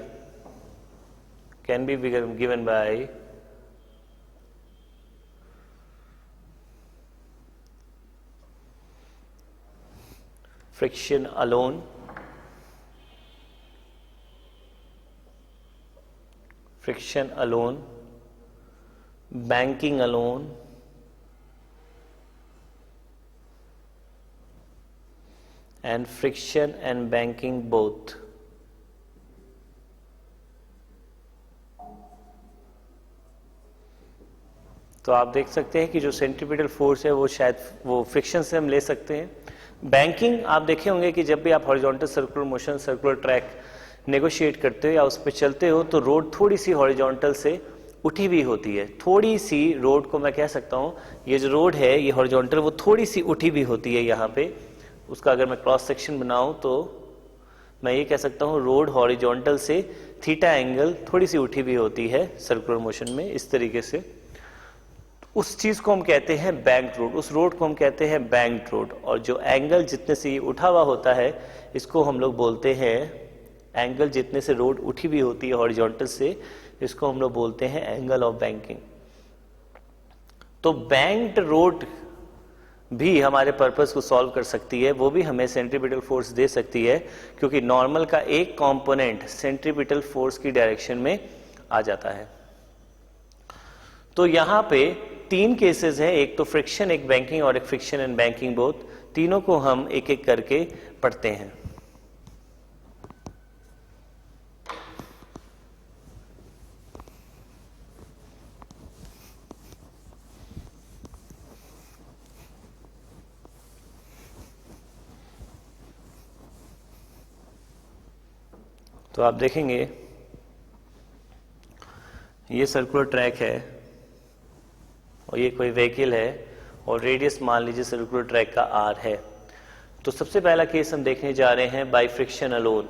friction alone, banking alone, and friction and banking both. तो आप देख सकते हैं कि जो सेंट्रीपिटल फोर्स है वो शायद वो फ्रिक्शन से हम ले सकते हैं। बैंकिंग आप देखे होंगे कि जब भी आप horizontal circular motion, circular track negotiate करते हो या उस पर चलते हो तो रोड थोड़ी सी हॉरिजॉन्टल से उठी भी होती है। थोड़ी सी रोड को मैं कह सकता हूँ, ये जो रोड है ये हॉरिजॉन्टल वो थोड़ी सी उठी भी होती है। यहाँ पे उसका अगर मैं क्रॉस सेक्शन बनाऊं तो मैं ये कह सकता हूँ रोड हॉरिजॉन्टल से थीटा एंगल थोड़ी सी उठी भी होती है सर्कुलर मोशन में, इस तरीके से। उस चीज को हम कहते हैं बैंक्ड रोड, उस रोड को हम कहते हैं बैंक्ड रोड। और जो एंगल जितने से ये उठा हुआ होता है इसको हम लोग बोलते हैं, एंगल जितने से रोड उठी भी होती है हॉरिजॉन्टल से, इसको हम लोग बोलते हैं एंगल ऑफ बैंकिंग। तो बैंक्ड रोड भी हमारे पर्पस को सॉल्व कर सकती है, वो भी हमें सेंट्रीपिटल फोर्स दे सकती है, क्योंकि नॉर्मल का एक कंपोनेंट सेंट्रीपिटल फोर्स की डायरेक्शन में आ जाता है। तो यहाँ पे 3 केसेस हैं, एक तो फ्रिक्शन, एक बैंकिंग और एक फ्रिक्शन एंड बैंकिंग बोथ। तीनों को हम एक एक करके पढ़ते हैं। तो आप देखेंगे ये सर्कुलर ट्रैक है और ये कोई व्हीकल है और रेडियस मान लीजिए सर्कुलर ट्रैक का r है। तो सबसे पहला केस हम देखने जा रहे हैं by friction alone.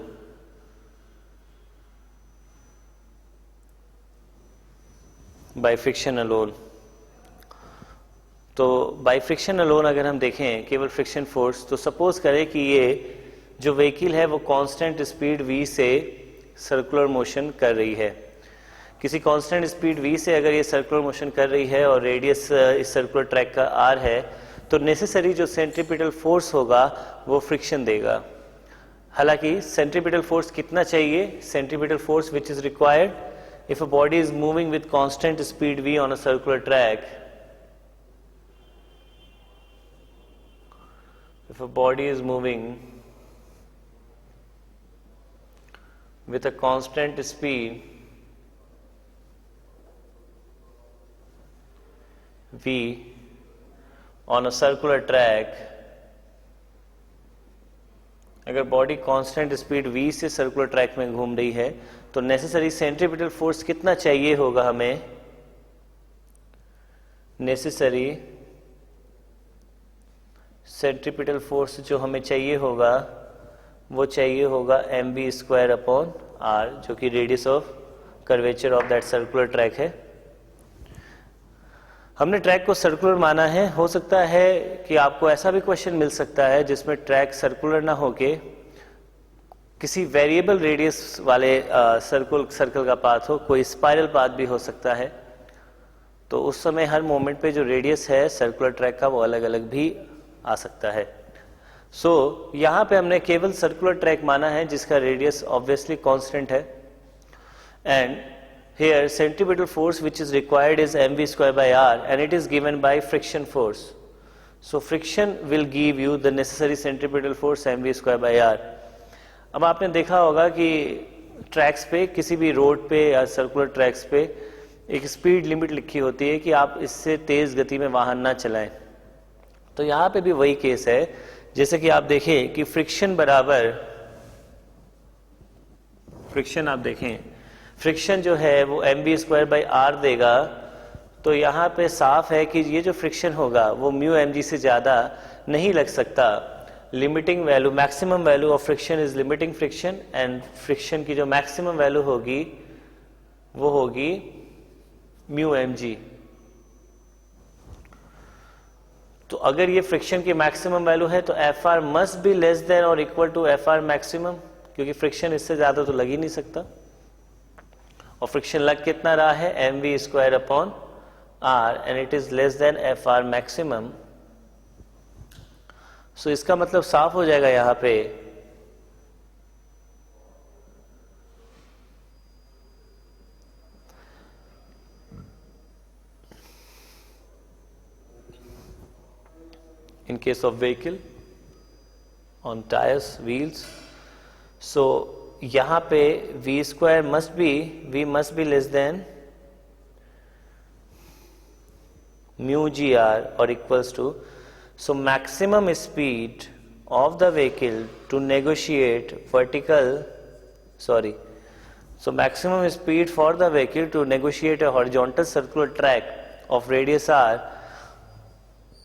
By friction alone, तो बाय फ्रिक्शन अलोन अगर हम देखें केवल फ्रिक्शन फोर्स, तो सपोज करें कि ये जो व्हीकल है वो कांस्टेंट स्पीड v से सर्कुलर मोशन कर रही है। किसी कांस्टेंट स्पीड v से अगर ये सर्कुलर मोशन कर रही है और रेडियस इस सर्कुलर ट्रैक का r है, तो नेसेसरी जो सेंट्रीपिटल फोर्स होगा वो फ्रिक्शन देगा। हालांकि सेंट्रीपिटल फोर्स कितना चाहिए? Centripetal force which is required if a body is moving with constant speed v on a circular track, if a body is moving with a constant speed v on a circular track, अगर बॉडी कांस्टेंट स्पीड v से सर्कुलर ट्रैक में घूम रही है तो नेसेसरी सेंट्रीपिटल फोर्स कितना चाहिए होगा हमें? नेसेसरी सेंट्रीपिटल फोर्स जो हमें चाहिए होगा वो चाहिए होगा mv² अपॉन r, जो कि radius of curvature of that circular track है। हमने ट्रैक को सर्कुलर माना है। हो सकता है कि आपको ऐसा भी क्वेश्चन मिल सकता है जिसमें ट्रैक सर्कुलर ना होके किसी वेरिएबल रेडियस वाले सर्कल का पाथ हो, कोई स्पाइरल पाथ भी हो सकता है। तो उस समय हर मोमेंट पे जो रेडियस है सर्कुलर ट्रैक का वो अलग अलग भी आ सकता है। सो यहाँ पे हमने केवल सर्कुलर ट्रैक माना है जिसका रेडियस ऑब्वियसली कांस्टेंट है। And here centripetal force which is required is mv² by r and it is given by friction force. So friction will give you the necessary centripetal force mv²/r। अब आपने देखा होगा कि ट्रैक्स पे, किसी भी रोड पे या सर्कुलर ट्रैक्स पे एक स्पीड लिमिट लिखी होती है कि आप इससे तेज गति में वाहन ना चलाएं। तो यहाँ पे भी वही केस है, जैसे कि आप देखें कि फ्रिक्शन बराबर, फ्रिक्शन आप देखें, फ्रिक्शन जो है वो mv²/r देगा। तो यहाँ पे साफ है कि ये जो फ्रिक्शन होगा वो म्यू mg से ज़्यादा नहीं लग सकता। Limiting value, maximum value of friction is limiting friction, and friction की जो मैक्सिमम वैल्यू होगी वो होगी म्यू mg। तो अगर ये फ्रिक्शन की मैक्सिमम वैल्यू है तो Fr must be less than और इक्वल टू Fr मैक्सिमम, क्योंकि फ्रिक्शन इससे ज्यादा तो लग ही नहीं सकता। और फ्रिक्शन लग कितना रहा है, mv²/r, and it is less than Fr maximum. So इसका मतलब साफ हो जाएगा यहां पे in case of vehicle on tires, wheels. So यहाँ पे v² must be less than mu gr or equals to, so maximum speed of the vehicle to negotiate so maximum speed for the vehicle to negotiate a horizontal circular track of radius r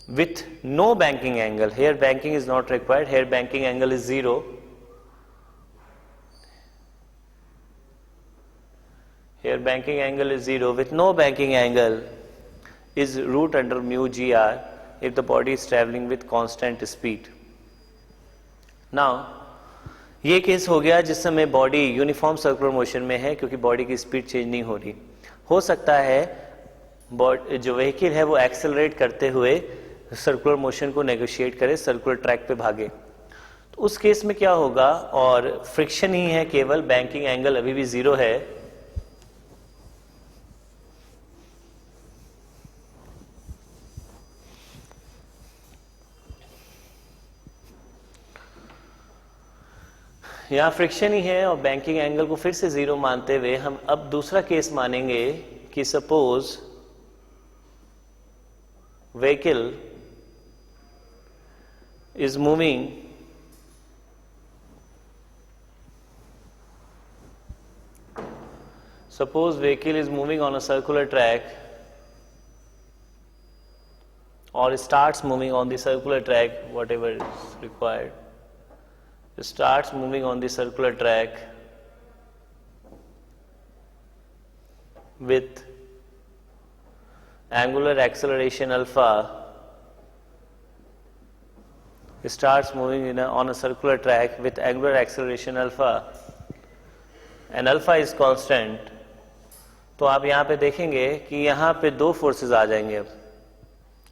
with no banking angle. Here banking is not required, here banking angle is 0. Here banking angle is 0, with no banking angle is root under mu gr if the body is traveling with constant speed. Now ये केस हो गया जिस समय बॉडी यूनिफॉर्म सर्कुलर मोशन में है, क्योंकि बॉडी की स्पीड चेंज नहीं हो रही। हो सकता है जो व्हीकल है वो एक्सेलरेट करते हुए सर्कुलर मोशन को नेगोशिएट करे, सर्कुलर ट्रैक पे भागे। तो उस केस में क्या होगा, और फ्रिक्शन ही है केवल, बैंकिंग एंगल अभी भी 0 है। यहां फ्रिक्शन ही है और बैंकिंग एंगल को फिर से 0 मानते हुए हम अब दूसरा केस मानेंगे कि suppose vehicle is moving on a circular track or starts moving on the circular track, whatever is required, starts moving on the circular track with angular acceleration alpha, starts moving on a circular track with angular acceleration alpha and alpha is constant। तो आप यहाँ पे देखेंगे कि यहाँ पे दो फोर्सेस आ जाएंगे। अब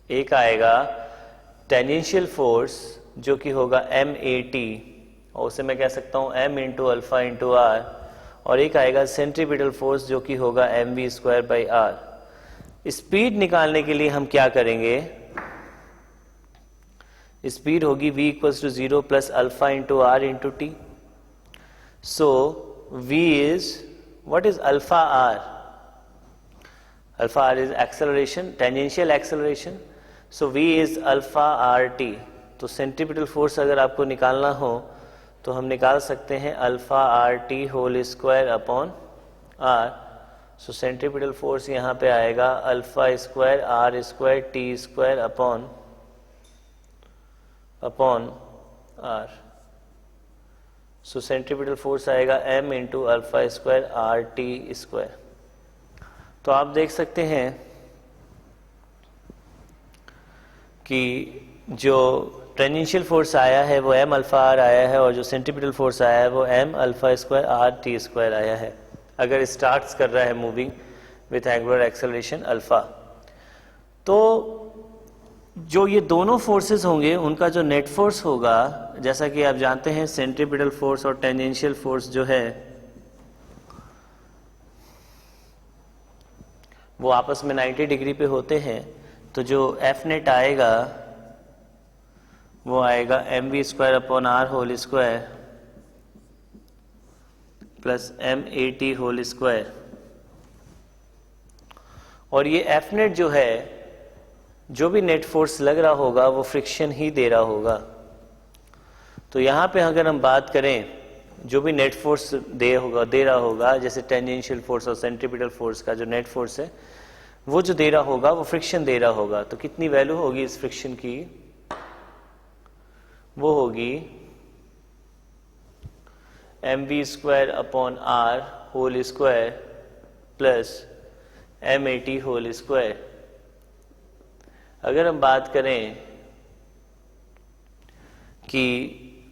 एक आएगा टेंजेंशियल फोर्स जो कि होगा MAT, और उसे मैं कह सकता हूँ M into alpha into R, और एक आएगा सेंट्रीपिटल फोर्स जो कि होगा mv²/r। स्पीड निकालने के लिए हम क्या करेंगे, स्पीड होगी v equals to 0 plus alpha into r into T. So v is, what is alpha r? Alpha r is acceleration, tangential acceleration. So v is alpha r t। तो सेंट्रीपिटल फोर्स अगर आपको निकालना हो तो हम निकाल सकते हैं alpha r t whole square upon r। So centripetal force यहाँ पे आएगा alpha square r² t square upon r। So centripetal force आएगा m into alpha square r t square. तो आप देख सकते हैं कि जो टेंजेंशियल फोर्स आया है वो m अल्फा r आया है, और जो सेंट्रीपिटल फोर्स आया है वो m alpha square r t square आया है, अगर स्टार्ट्स कर रहा है moving with angular acceleration alpha. तो जो ये दोनों फोर्सेस होंगे उनका जो नेट फोर्स होगा, जैसा कि आप जानते हैं सेंट्रीपिटल फोर्स और टेंजेंशियल फोर्स जो है वो आपस में 90 डिग्री पे होते हैं। तो जो F नेट आएगा वो आएगा mv² upon r whole square plus m80 whole square. और ये एफ नेट जो है, जो भी नेट फोर्स लग रहा होगा वो फ्रिक्शन ही दे रहा होगा। तो यहाँ पे अगर हम बात करें, जो भी नेट फोर्स दे रहा होगा, जैसे टेंजेंशियल फोर्स और सेंट्रीपिटल फोर्स का जो नेट फोर्स है, वो जो दे रहा होगा वो फ्रिक्शन दे रहा होगा। तो कितनी वैल्यू होगी इस फ्रिक्शन की? वो होगी mv² upon r whole square plus m80 whole square. अगर हम बात करें कि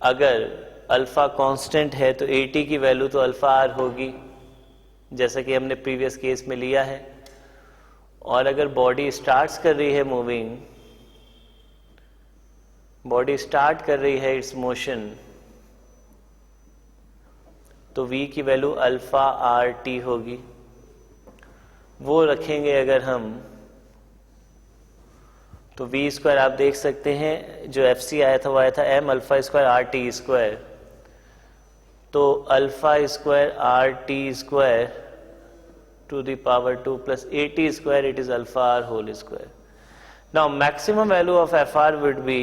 अगर अल्फा कांस्टेंट है तो 80 की वैल्यू तो अल्फा r होगी, जैसा कि हमने प्रीवियस केस में लिया है। और अगर बॉडी स्टार्ट्स कर रही है मूविंग, बॉडी स्टार्ट कर रही है इट्स मोशन, तो v की वैल्यू अल्फा RT होगी। वो रखेंगे अगर हम, तो v² आप देख सकते हैं जो FC आया था वो आया था m² RT²। तो α² RT² to the power 2 plus 80², it is alpha r whole square. Now maximum value of Fr would be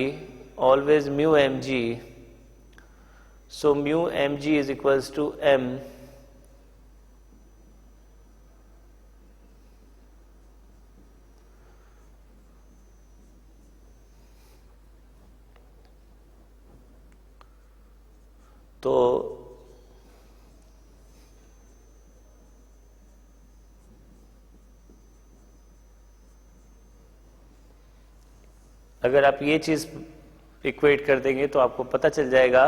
always mu mg. So mu mg is equals to m तो अगर आप ये चीज इक्वेट कर देंगे तो आपको पता चल जाएगा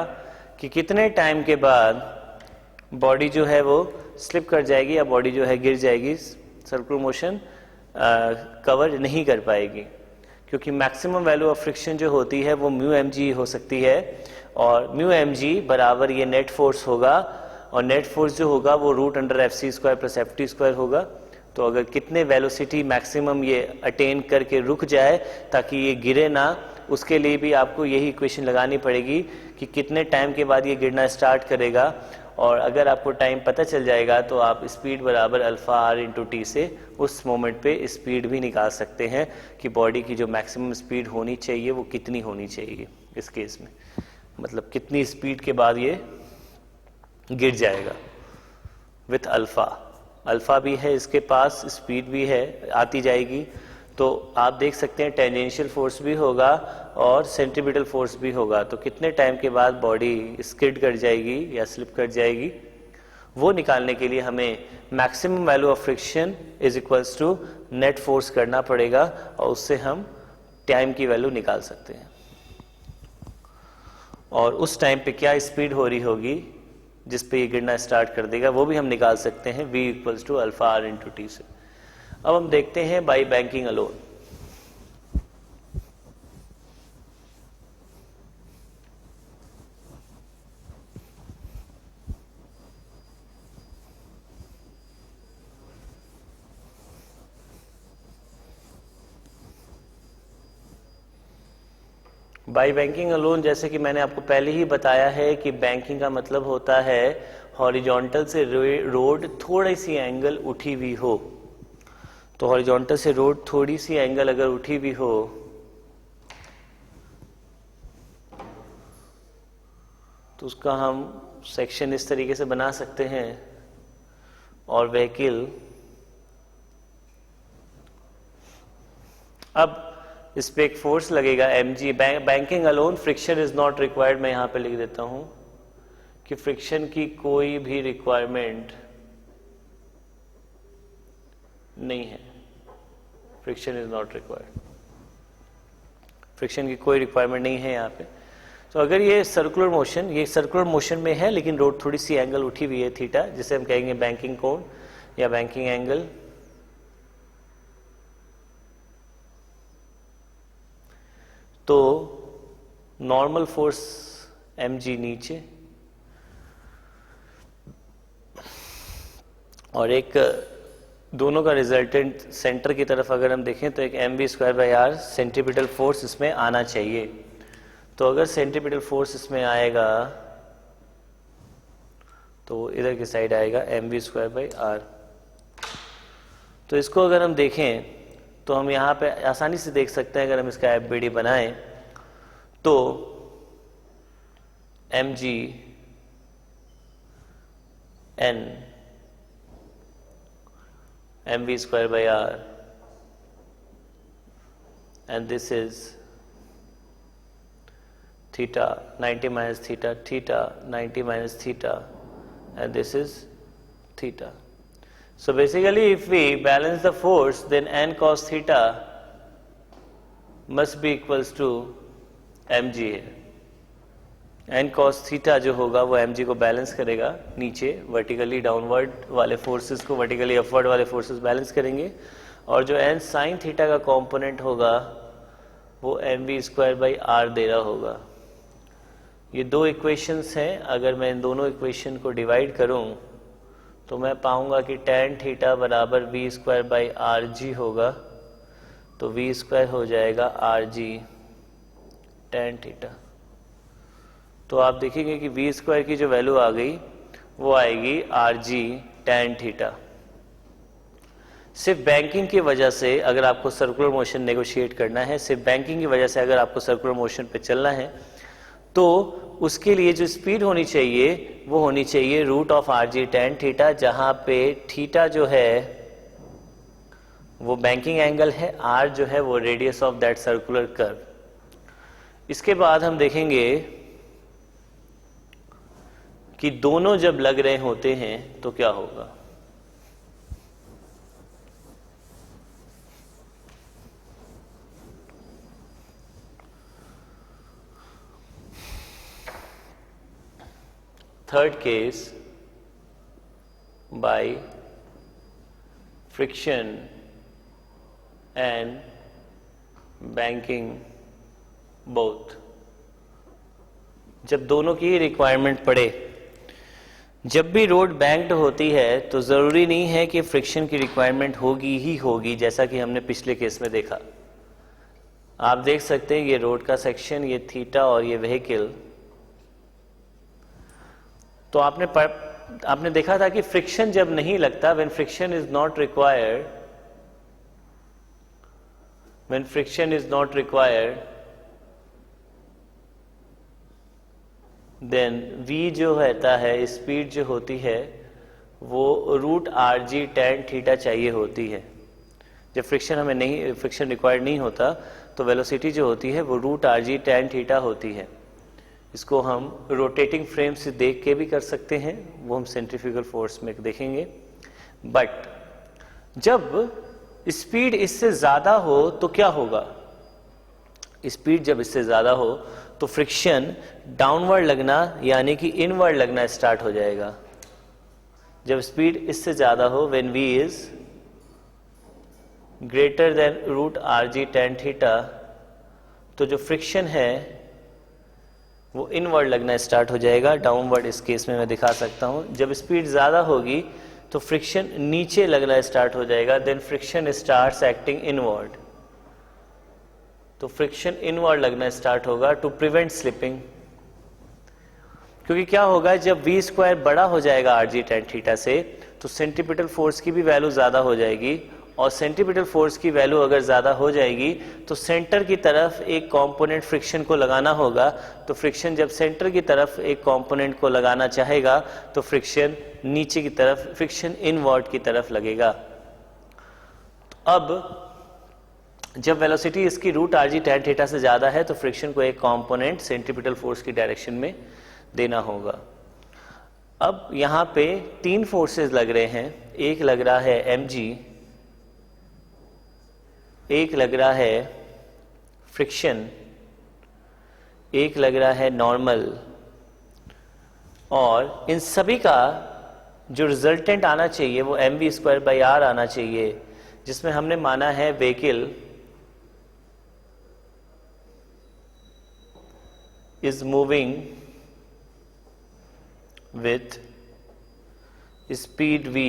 कि कितने टाइम के बाद बॉडी जो है वो स्लिप कर जाएगी या बॉडी जो है गिर जाएगी, सर्कुलर मोशन कवर नहीं कर पाएगी। क्योंकि मैक्सिमम वैल्यू ऑफ फ्रिक्शन जो होती है वो म्यू mg हो सकती है, और म्यू mg बराबर ये नेट फोर्स होगा, और नेट फोर्स जो होगा वो √FC² प्लस FT² होगा। तो अगर कितने वेलोसिटी मैक्सिमम ये अटेन करके रुक जाए ताकि ये गिरे ना, उसके लिए भी आपको यही इक्वेशन लगानी पड़ेगी कि कितने टाइम के बाद ये गिरना स्टार्ट करेगा। और अगर आपको टाइम पता चल जाएगा तो आप स्पीड बराबर अल्फा r इंटू टी से उस मोमेंट पे स्पीड भी निकाल सकते हैं कि बॉडी की जो मैक्सिमम स्पीड होनी चाहिए वो कितनी होनी चाहिए इस केस में, मतलब कितनी स्पीड के बाद ये गिर जाएगा विथ अल्फा भी है इसके पास, स्पीड भी है आती जाएगी। तो आप देख सकते हैं टेंजेंशियल फोर्स भी होगा और सेंट्रीपिटल फोर्स भी होगा। तो कितने टाइम के बाद बॉडी स्किड कर जाएगी या स्लिप कर जाएगी, वो निकालने के लिए हमें maximum value of friction is equals to net force करना पड़ेगा, और उससे हम टाइम की वैल्यू निकाल सकते हैं। और उस टाइम पे क्या स्पीड हो रही होगी जिस पे ये गिरना स्टार्ट कर देगा, वो भी हम निकाल सकते हैं v equals to alpha r into T से। अब हम देखते हैं by banking alone. By banking alone, जैसे कि मैंने आपको पहले ही बताया है कि बैंकिंग का मतलब होता है हॉरिजॉन्टल से रोड थोड़ी सी एंगल उठी हुई हो। तो हॉरिजॉन्टल से रोड थोड़ी सी एंगल अगर उठी हुई हो तो उसका हम सेक्शन इस तरीके से बना सकते हैं, और व्हीकल अब इस पे एक फोर्स लगेगा mg। Banking alone friction is not required, मैं यहां पे लिख देता हूं कि फ्रिक्शन की कोई भी रिक्वायरमेंट नहीं है, friction is not required, friction की कोई रिक्वायरमेंट नहीं है यहाँ पे। तो अगर ये सर्कुलर मोशन में है लेकिन रोड थोड़ी सी एंगल उठी हुई है थीटा, जिसे हम कहेंगे बैंकिंग कोण या बैंकिंग एंगल, तो नॉर्मल फोर्स mg नीचे और एक दोनों का रिजल्टेंट सेंटर की तरफ अगर हम देखें तो एक mv² by r centripetal force इसमें आना चाहिए। तो अगर सेंट्रीपिटल फोर्स इसमें आएगा तो इधर की साइड आएगा mv²/r। तो इसको अगर हम देखें तो हम यहाँ पे आसानी से देख सकते हैं, अगर हम इसका FBD बनाएं तो mg n mv²/r and this is theta 90 minus theta, theta 90 minus theta, and this is theta. So basically if we balance the force, then n cos theta must be equals to mg है। n cos theta जो होगा वो mg को बैलेंस करेगा, नीचे वर्टिकली डाउनवर्ड वाले फोर्सेस को वर्टिकली अपवर्ड वाले फोर्सेस बैलेंस करेंगे, और जो n sin थीटा का कंपोनेंट होगा वो mv²/r दे रहा होगा। ये दो इक्वेशंस हैं, अगर मैं इन दोनों इक्वेशन को डिवाइड करूं तो मैं पाऊंगा कि tan थीटा बराबर v²/rg होगा, तो v² हो जाएगा rg tan थीटा। तो आप देखेंगे कि v² की जो वैल्यू आ गई वो आएगी rg tan थीटा। सिर्फ बैंकिंग की वजह से अगर आपको सर्कुलर मोशन नेगोशिएट करना है, सिर्फ बैंकिंग की वजह से अगर आपको सर्कुलर मोशन पे चलना है, तो उसके लिए जो स्पीड होनी चाहिए वो होनी चाहिए √rg tan थीटा, जहां पे थीटा जो है वो बैंकिंग एंगल है, r जो है वो radius of that circular curve. इसके बाद हम देखेंगे कि दोनों जब लग रहे होते हैं तो क्या होगा। Third case, by friction and banking both। जब दोनों की रिक्वायरमेंट पड़े, जब भी रोड बैंक्ड होती है तो ज़रूरी नहीं है कि फ्रिक्शन की रिक्वायरमेंट होगी ही होगी, जैसा कि हमने पिछले केस में देखा। आप देख सकते हैं ये रोड का सेक्शन, ये थीटा और ये व्हीकल। तो आपने देखा था कि फ्रिक्शन जब नहीं लगता, when friction is not required, when friction is not required, then v जो रहता है, स्पीड जो होती है वो √rg tan थीटा चाहिए होती है। जब फ्रिक्शन रिक्वायर्ड नहीं होता तो वेलोसिटी जो होती है वो √rg tan थीटा होती है। इसको हम रोटेटिंग फ्रेम से देख के भी कर सकते हैं, वो हम सेंट्रीफ्यूगल फोर्स में देखेंगे। बट जब स्पीड इससे ज़्यादा हो तो क्या होगा। स्पीड जब इससे ज़्यादा हो तो फ्रिक्शन डाउनवर्ड लगना यानी कि इनवर्ड लगना स्टार्ट हो जाएगा। जब स्पीड इससे ज़्यादा हो, when v is greater than √rg tan theta, तो जो फ्रिक्शन है वो इनवर्ड लगना स्टार्ट हो जाएगा, डाउनवर्ड इस केस में मैं दिखा सकता हूं। जब स्पीड ज़्यादा होगी तो फ्रिक्शन नीचे लगना स्टार्ट हो जाएगा, then friction starts acting inward. तो फ्रिक्शन इनवर्ड लगना स्टार्ट होगा टू प्रिवेंट स्लिपिंग। क्योंकि क्या होगा, जब v² बड़ा हो जाएगा rg tan थीटा से तो सेंट्रीपिटल फोर्स की भी वैल्यू ज़्यादा हो जाएगी, और सेंट्रीपिटल फोर्स की वैल्यू अगर ज़्यादा हो जाएगी तो सेंटर की तरफ एक कंपोनेंट फ्रिक्शन को लगाना होगा। तो फ्रिक्शन जब सेंटर की तरफ एक कंपोनेंट को लगाना चाहेगा तो फ्रिक्शन नीचे की तरफ, फ्रिक्शन इनवर्ड की तरफ लगेगा। अब जब वेलोसिटी इसकी √rg tan थीटा से ज़्यादा है तो फ्रिक्शन को एक कंपोनेंट सेंट्रीपिटल फोर्स की डायरेक्शन में देना होगा। अब यहाँ पे तीन फोर्सेस लग रहे हैं, एक लग रहा है mg, एक लग रहा है फ्रिक्शन, एक लग रहा है नॉर्मल, और इन सभी का जो रिजल्टेंट आना चाहिए वो mv²/r आना चाहिए, जिसमें हमने माना है vehicle is moving with speed v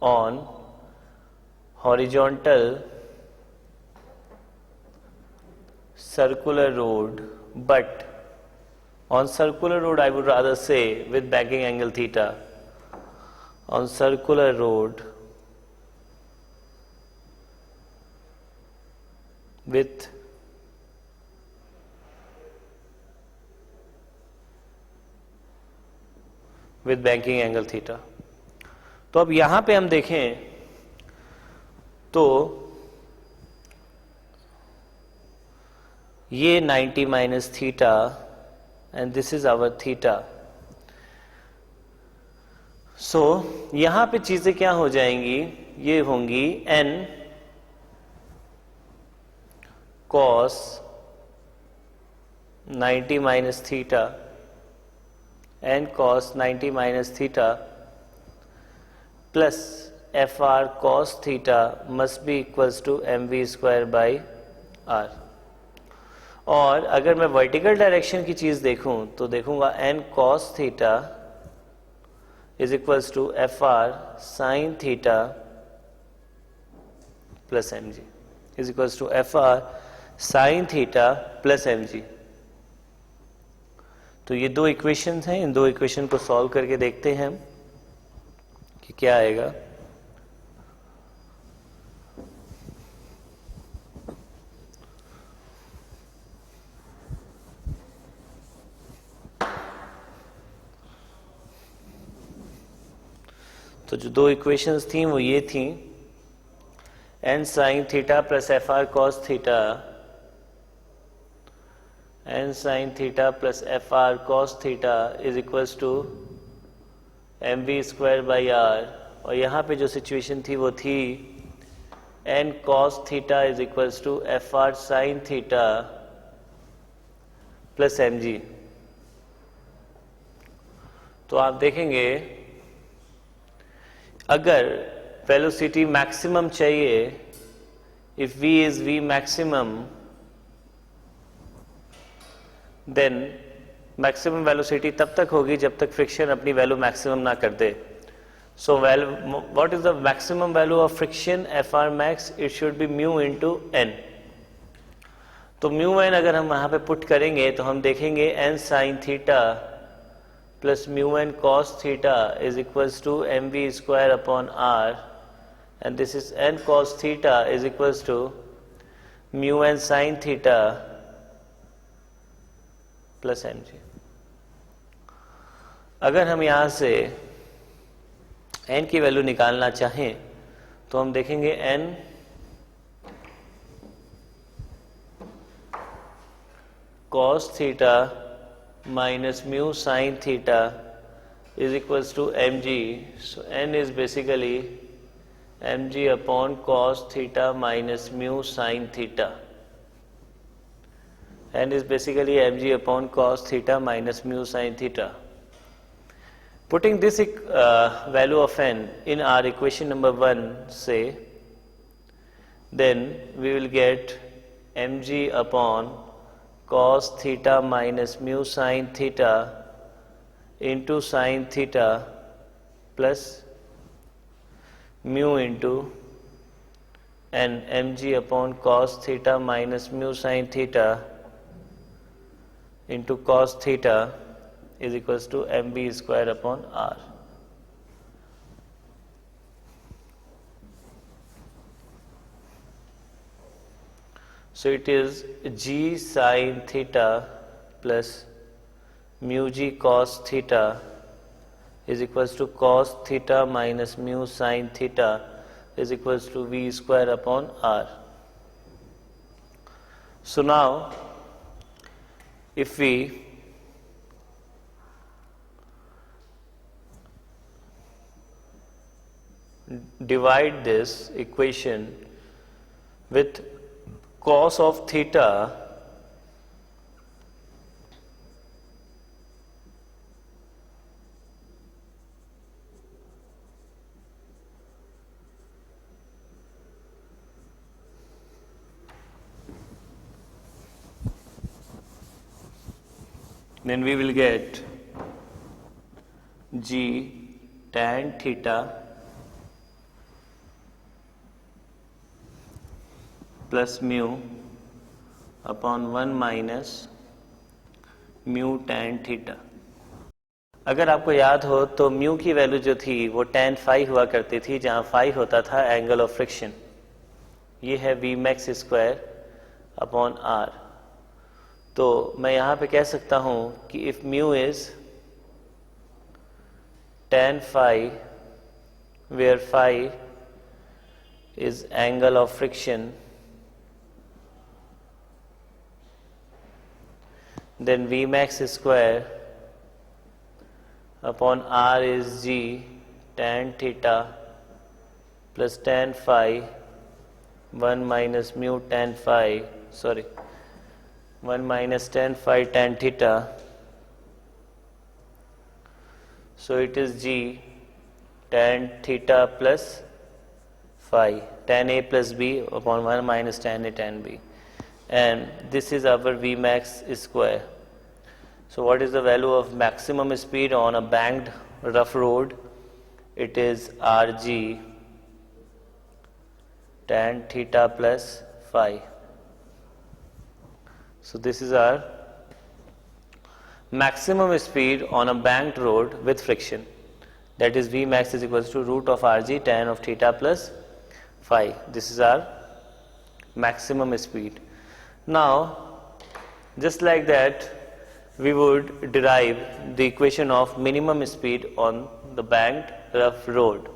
on horizontal circular road, but on circular road I would rather say with banking angle theta. On circular road with banking angle theta. तो अब यहां पे हम देखें तो ये 90 minus theta and this is our theta. So यहां पे चीजें क्या हो जाएंगी, ये होंगी n cos 90 minus theta, n cos 90 minus theta plus fr cos theta must be equals to mv square by r. और अगर मैं वर्टिकल डायरेक्शन की चीज देखूं तो देखूंगा n cos theta is equals to fr sin theta plus mg is equals to fr sin theta plus mg. तो ये दो इक्वेशंस हैं, इन दो इक्वेशन को सॉल्व करके देखते हैं हम कि क्या आएगा. तो जो दो इक्वेशंस थी वो ये थी n sin theta plus fr cos theta, n sin theta plus fr cos theta is equals to mv square by r. और यहाँ पे जो सिचुएशन थी वो थी n cos theta is equals to fr sin theta plus mg. तो आप देखेंगे अगर वेलोसिटी मैक्सिमम चाहिए, if v is v maximum, then maximum velocity तब तक होगी जब तक फ्रिक्शन अपनी वैल्यू मैक्सिमम ना कर दे. So what is the maximum value of friction fr max? It should be mu into n. तो म्यू n अगर हम वहां पे पुट करेंगे तो हम देखेंगे n sin theta plus mu n cos theta is equals to mv square upon r, and this is n cos theta is equals to mu n sin theta plus mg. अगर हम यहां से n की वैल्यू निकालना चाहें तो हम देखेंगे n cos theta minus mu sin theta is equals to mg. So n is basically mg upon cos theta minus mu sin theta. N is basically mg upon cos theta minus mu sin theta. Putting this value of n in our equation number 1, say, then we will get mg upon cos theta minus mu sin theta into sin theta plus mu into n mg upon cos theta minus mu sin theta into cos theta is equals to mb square upon r. So it is g sin theta plus mu g cos theta is equals to cos theta minus mu sin theta is equals to v square upon r. So now if we divide this equation with cos of theta, then we will get g tan theta plus mu upon 1 minus mu tan theta. अगर आपको याद हो तो म्यू की वैल्यू जो थी वो tan फाई हुआ करती थी, जहां फाई होता था एंगल ऑफ फ्रिक्शन। ये है V max square upon R. तो मैं यहां पे कह सकता हूं कि if mu is tan phi where phi is angle of friction, then V max square upon R is G tan theta plus tan phi 1 minus mu tan phi, 1 minus tan phi tan theta. So it is G tan theta plus phi, tan A plus B upon 1 minus tan A tan B. And this is our V max square. So what is the value of maximum speed on a banked rough road? It is Rg tan theta plus phi. So this is our maximum speed on a banked road with friction. That is V max is equals to root of Rg tan of theta plus phi. This is our maximum speed. Now, just like that, we would derive the equation of minimum speed on the banked rough road.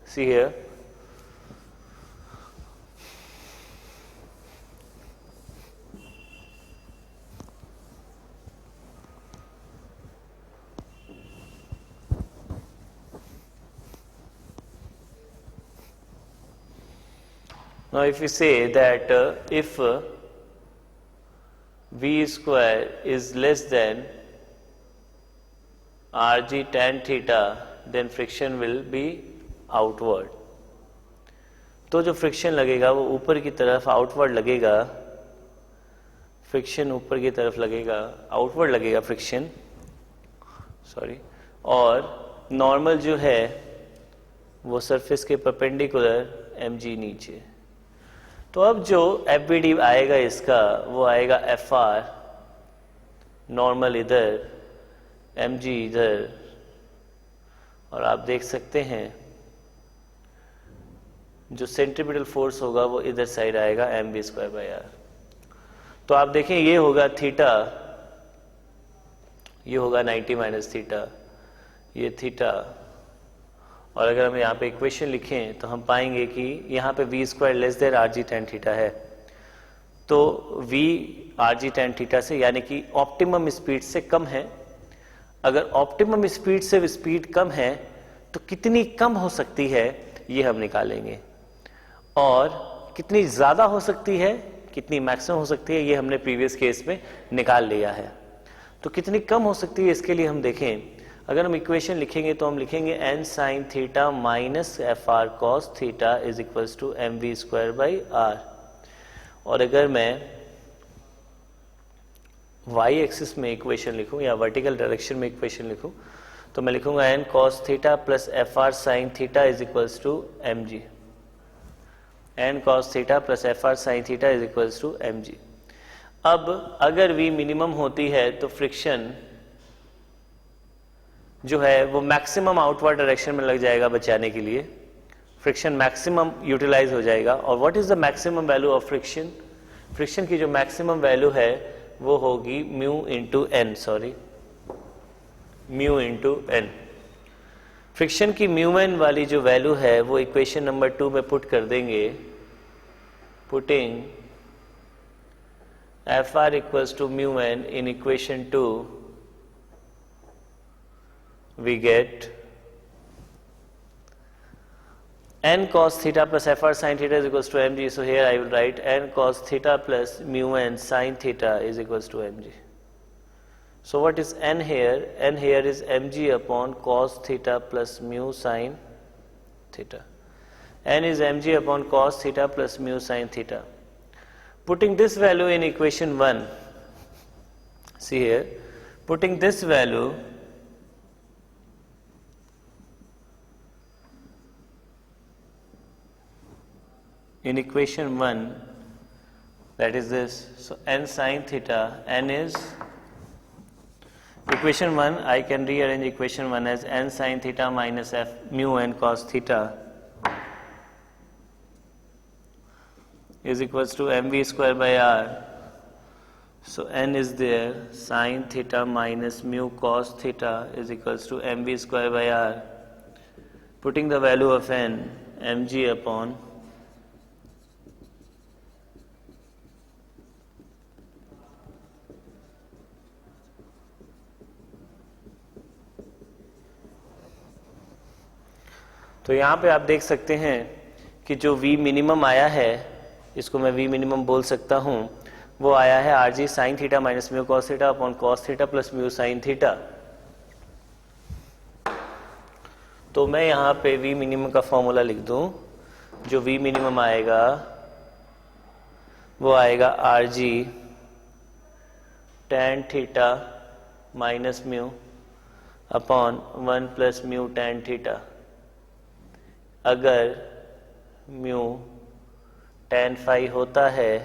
See here. Now if we say that if V square is less than Rg tan theta, then friction will be outward. तो जो फ्रिक्शन लगेगा वो ऊपर की तरफ आउटवर्ड लगेगा, फ्रिक्शन ऊपर की तरफ लगेगा, आउटवर्ड लगेगा फ्रिक्शन, और नॉर्मल जो है वो सरफेस के परपेंडिकुलर mg नीचे। तो अब जो FBD आएगा इसका वो आएगा FR, नॉर्मल इधर, mg इधर, और आप देख सकते हैं जो सेंट्रीपिटल फोर्स होगा वो इधर साइड आएगा mv स्क्वायर बाई आर। तो आप देखें ये होगा थीटा, ये होगा 90 माइनस थीटा, ये थीटा, और अगर हम यहाँ पे इक्वेशन लिखें तो हम पाएंगे कि यहाँ पे V square less than Rg tan theta है। तो v Rg tan थीटा से यानी कि ऑप्टिमम स्पीड से कम है। अगर ऑप्टिमम स्पीड से स्पीड कम है तो कितनी कम हो सकती है ये हम निकालेंगे, और कितनी ज्यादा हो सकती है, कितनी मैक्सिमम हो सकती है, ये हमने प्रीवियस केस में निकाल लिया है। तो कितनी कम हो सकती है इसके लिए हम देखें, अगर हम इक्वेशन लिखेंगे तो हम लिखेंगे n sin theta minus FR cos theta is equals to mv square by R. और अगर मैं y एक्सिस में इक्वेशन लिखूं या वर्टिकल डायरेक्शन में इक्वेशन लिखूं तो मैं लिखूंगा n cos theta plus FR sin theta is equals to mg, n cos theta plus FR sin theta is equals to mg। अब अगर v मिनिमम होती है तो फ्रिक्शन जो है वो मैक्सिमम आउटवर्ड डायरेक्शन में लग जाएगा बचाने के लिए, फ्रिक्शन मैक्सिमम यूटिलाइज हो जाएगा। और what is the maximum value of friction? Friction की जो मैक्सिमम वैल्यू है वो होगी mu into N, mu into N. Friction की म्यू एन वाली जो वैल्यू है वो इक्वेशन नंबर 2 में पुट कर देंगे, putting FR equals to mu N in equation 2 we get n cos theta plus FR sin theta is equals to mg. So here I will write n cos theta plus mu n sin theta is equals to mg. So what is n here? N here is mg upon cos theta plus mu sin theta. N is mg upon cos theta plus mu sin theta. Putting this value in equation 1, see here, putting this value in equation 1, that is this. So n sine theta, n is equation 1. I can rearrange equation 1 as n sine theta minus f mu n cos theta is equals to mv square by r. So n is there, sine theta minus mu cos theta is equals to mv square by r. Putting the value of n, mg upon तो यहाँ पे आप देख सकते हैं कि जो V मिनिमम आया है, इसको मैं V मिनिमम बोल सकता हूँ, वो आया है R G sine theta minus mu cos theta upon cos theta plus mu sine theta. तो मैं यहाँ पे V मिनिमम का फॉर्मूला लिख दूं. जो V मिनिमम आएगा वो आएगा are G tan theta minus mu upon 1 plus mu tan theta. अगर म्यू टैन फाई होता है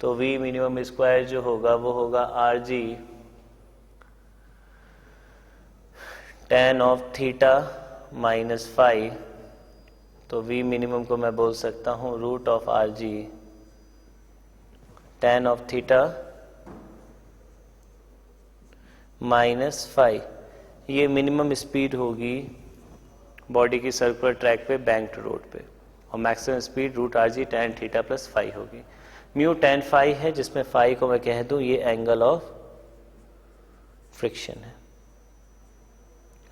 तो V मिनिमम स्क्वायर जो होगा वो होगा R G tan of theta minus phi. तो V मिनिमम को मैं बोल सकता हूँ root of R G tan of theta minus phi. ये मिनिमम स्पीड होगी बॉडी की सर्कुलर ट्रैक पे बैंक्ड रोड पे, और maximum speed root R G tan theta plus phi होगी. म्यू टैन फाई है, जिसमें फाई को मैं कह दूं ये एंगल ऑफ फ्रिक्शन है,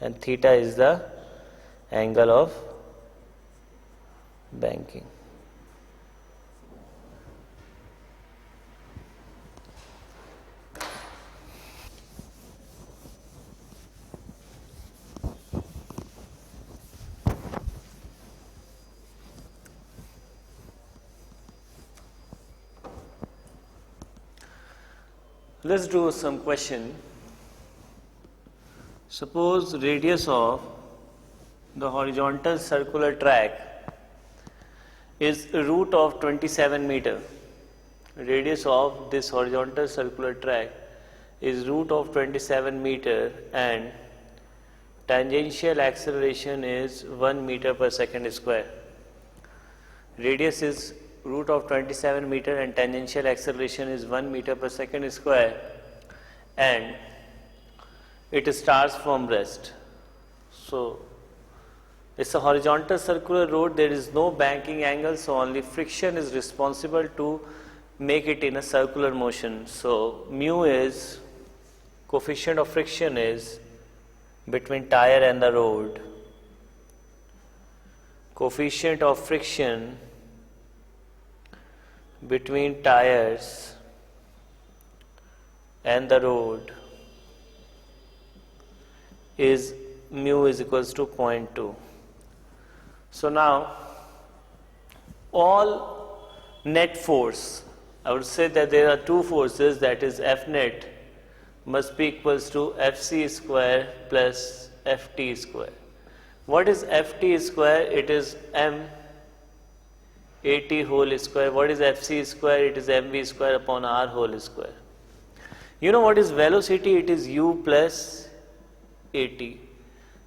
and theta is the angle of banking. Let's do some question. Suppose radius of the horizontal circular track is root of 27 meter. Radius of this horizontal circular track is root of 27 meter and tangential acceleration is 1 meter per second square. Radius is root of 27 meter and tangential acceleration is 1 meter per second square, and it starts from rest. So it's a horizontal circular road, there is no banking angle, so only friction is responsible to make it in a circular motion. So mu is coefficient of friction is between tire and the road. Coefficient of friction between tires and the road is mu is equals to 0.2. So now all net force, I would say that there are two forces, that is F net must be equals to Fc square plus Ft square. What is Ft square? It is m at whole square. What is Fc square? It is mv square upon r whole square. You know what is velocity? It is u plus at.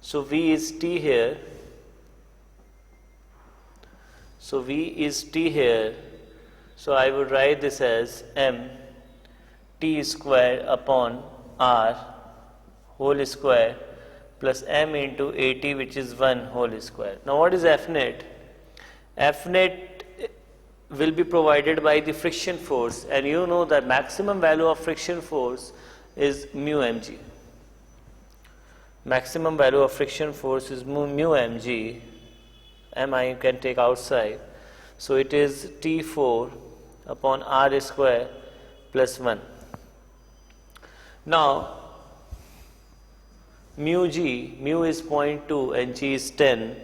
So v is t here. So v is t here. So I would write this as m t square upon r whole square plus m into at, which is 1 whole square. Now what is F net? F net will be provided by the friction force, and you know that maximum value of friction force is mu mg. Maximum value of friction force is mu mg. Mi you can take outside. So it is T4 upon r square plus 1. Now mu is 0.2 and g is 10.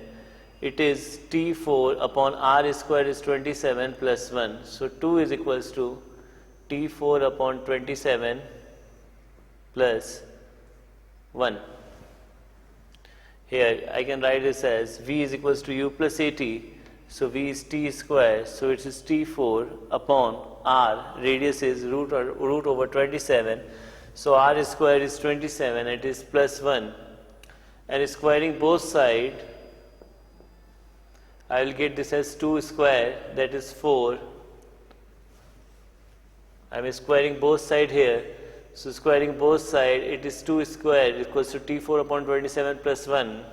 It is T4 upon r square is 27 plus 1. So 2 is equals to T4 upon 27 plus 1. Here I can write this as V is equals to U plus AT, So v is t square, so it is t4 upon r, radius is root over 27, so r square is 27, it is plus 1, and squaring both sides, I will get this as 2 square, that is 4. I am squaring both sides here, so squaring both sides, it is 2 square equals to t4 upon 27 plus 1.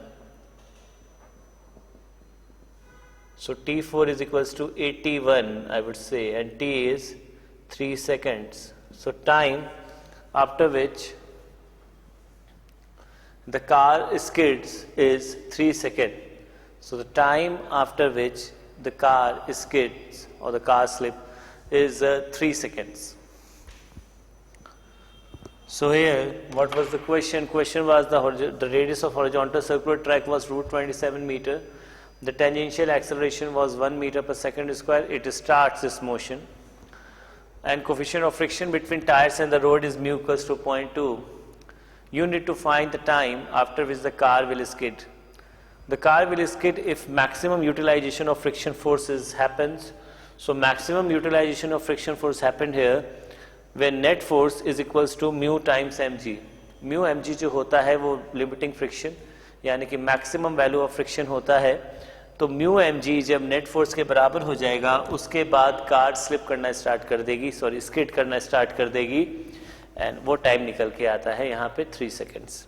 So t4 is equals to 81, I would say, and t is 3 seconds. So time after which the car skids is 3 seconds. So the time after which the car skids or the car slip is 3 seconds. So here, what was the question? Question was the radius of horizontal circular track was root 27 meter. The tangential acceleration was 1 meter per second square. It starts this motion. And coefficient of friction between tires and the road is mu equals to 0.2. You need to find the time after which the car will skid. The car will skid if maximum utilization of friction forces happens. So maximum utilization of friction force happened here when net force is equals to mu times mg. Mu mg जो होता है वो limiting friction यानी कि maximum value of friction होता है, तो mu mg जब net force के बराबर हो जाएगा उसके बाद कार स्लिप करना स्टार्ट कर देगी, स्किड करना स्टार्ट कर देगी, एंड वो टाइम निकल के आता है यहाँ पे 3 सेकेंड्स.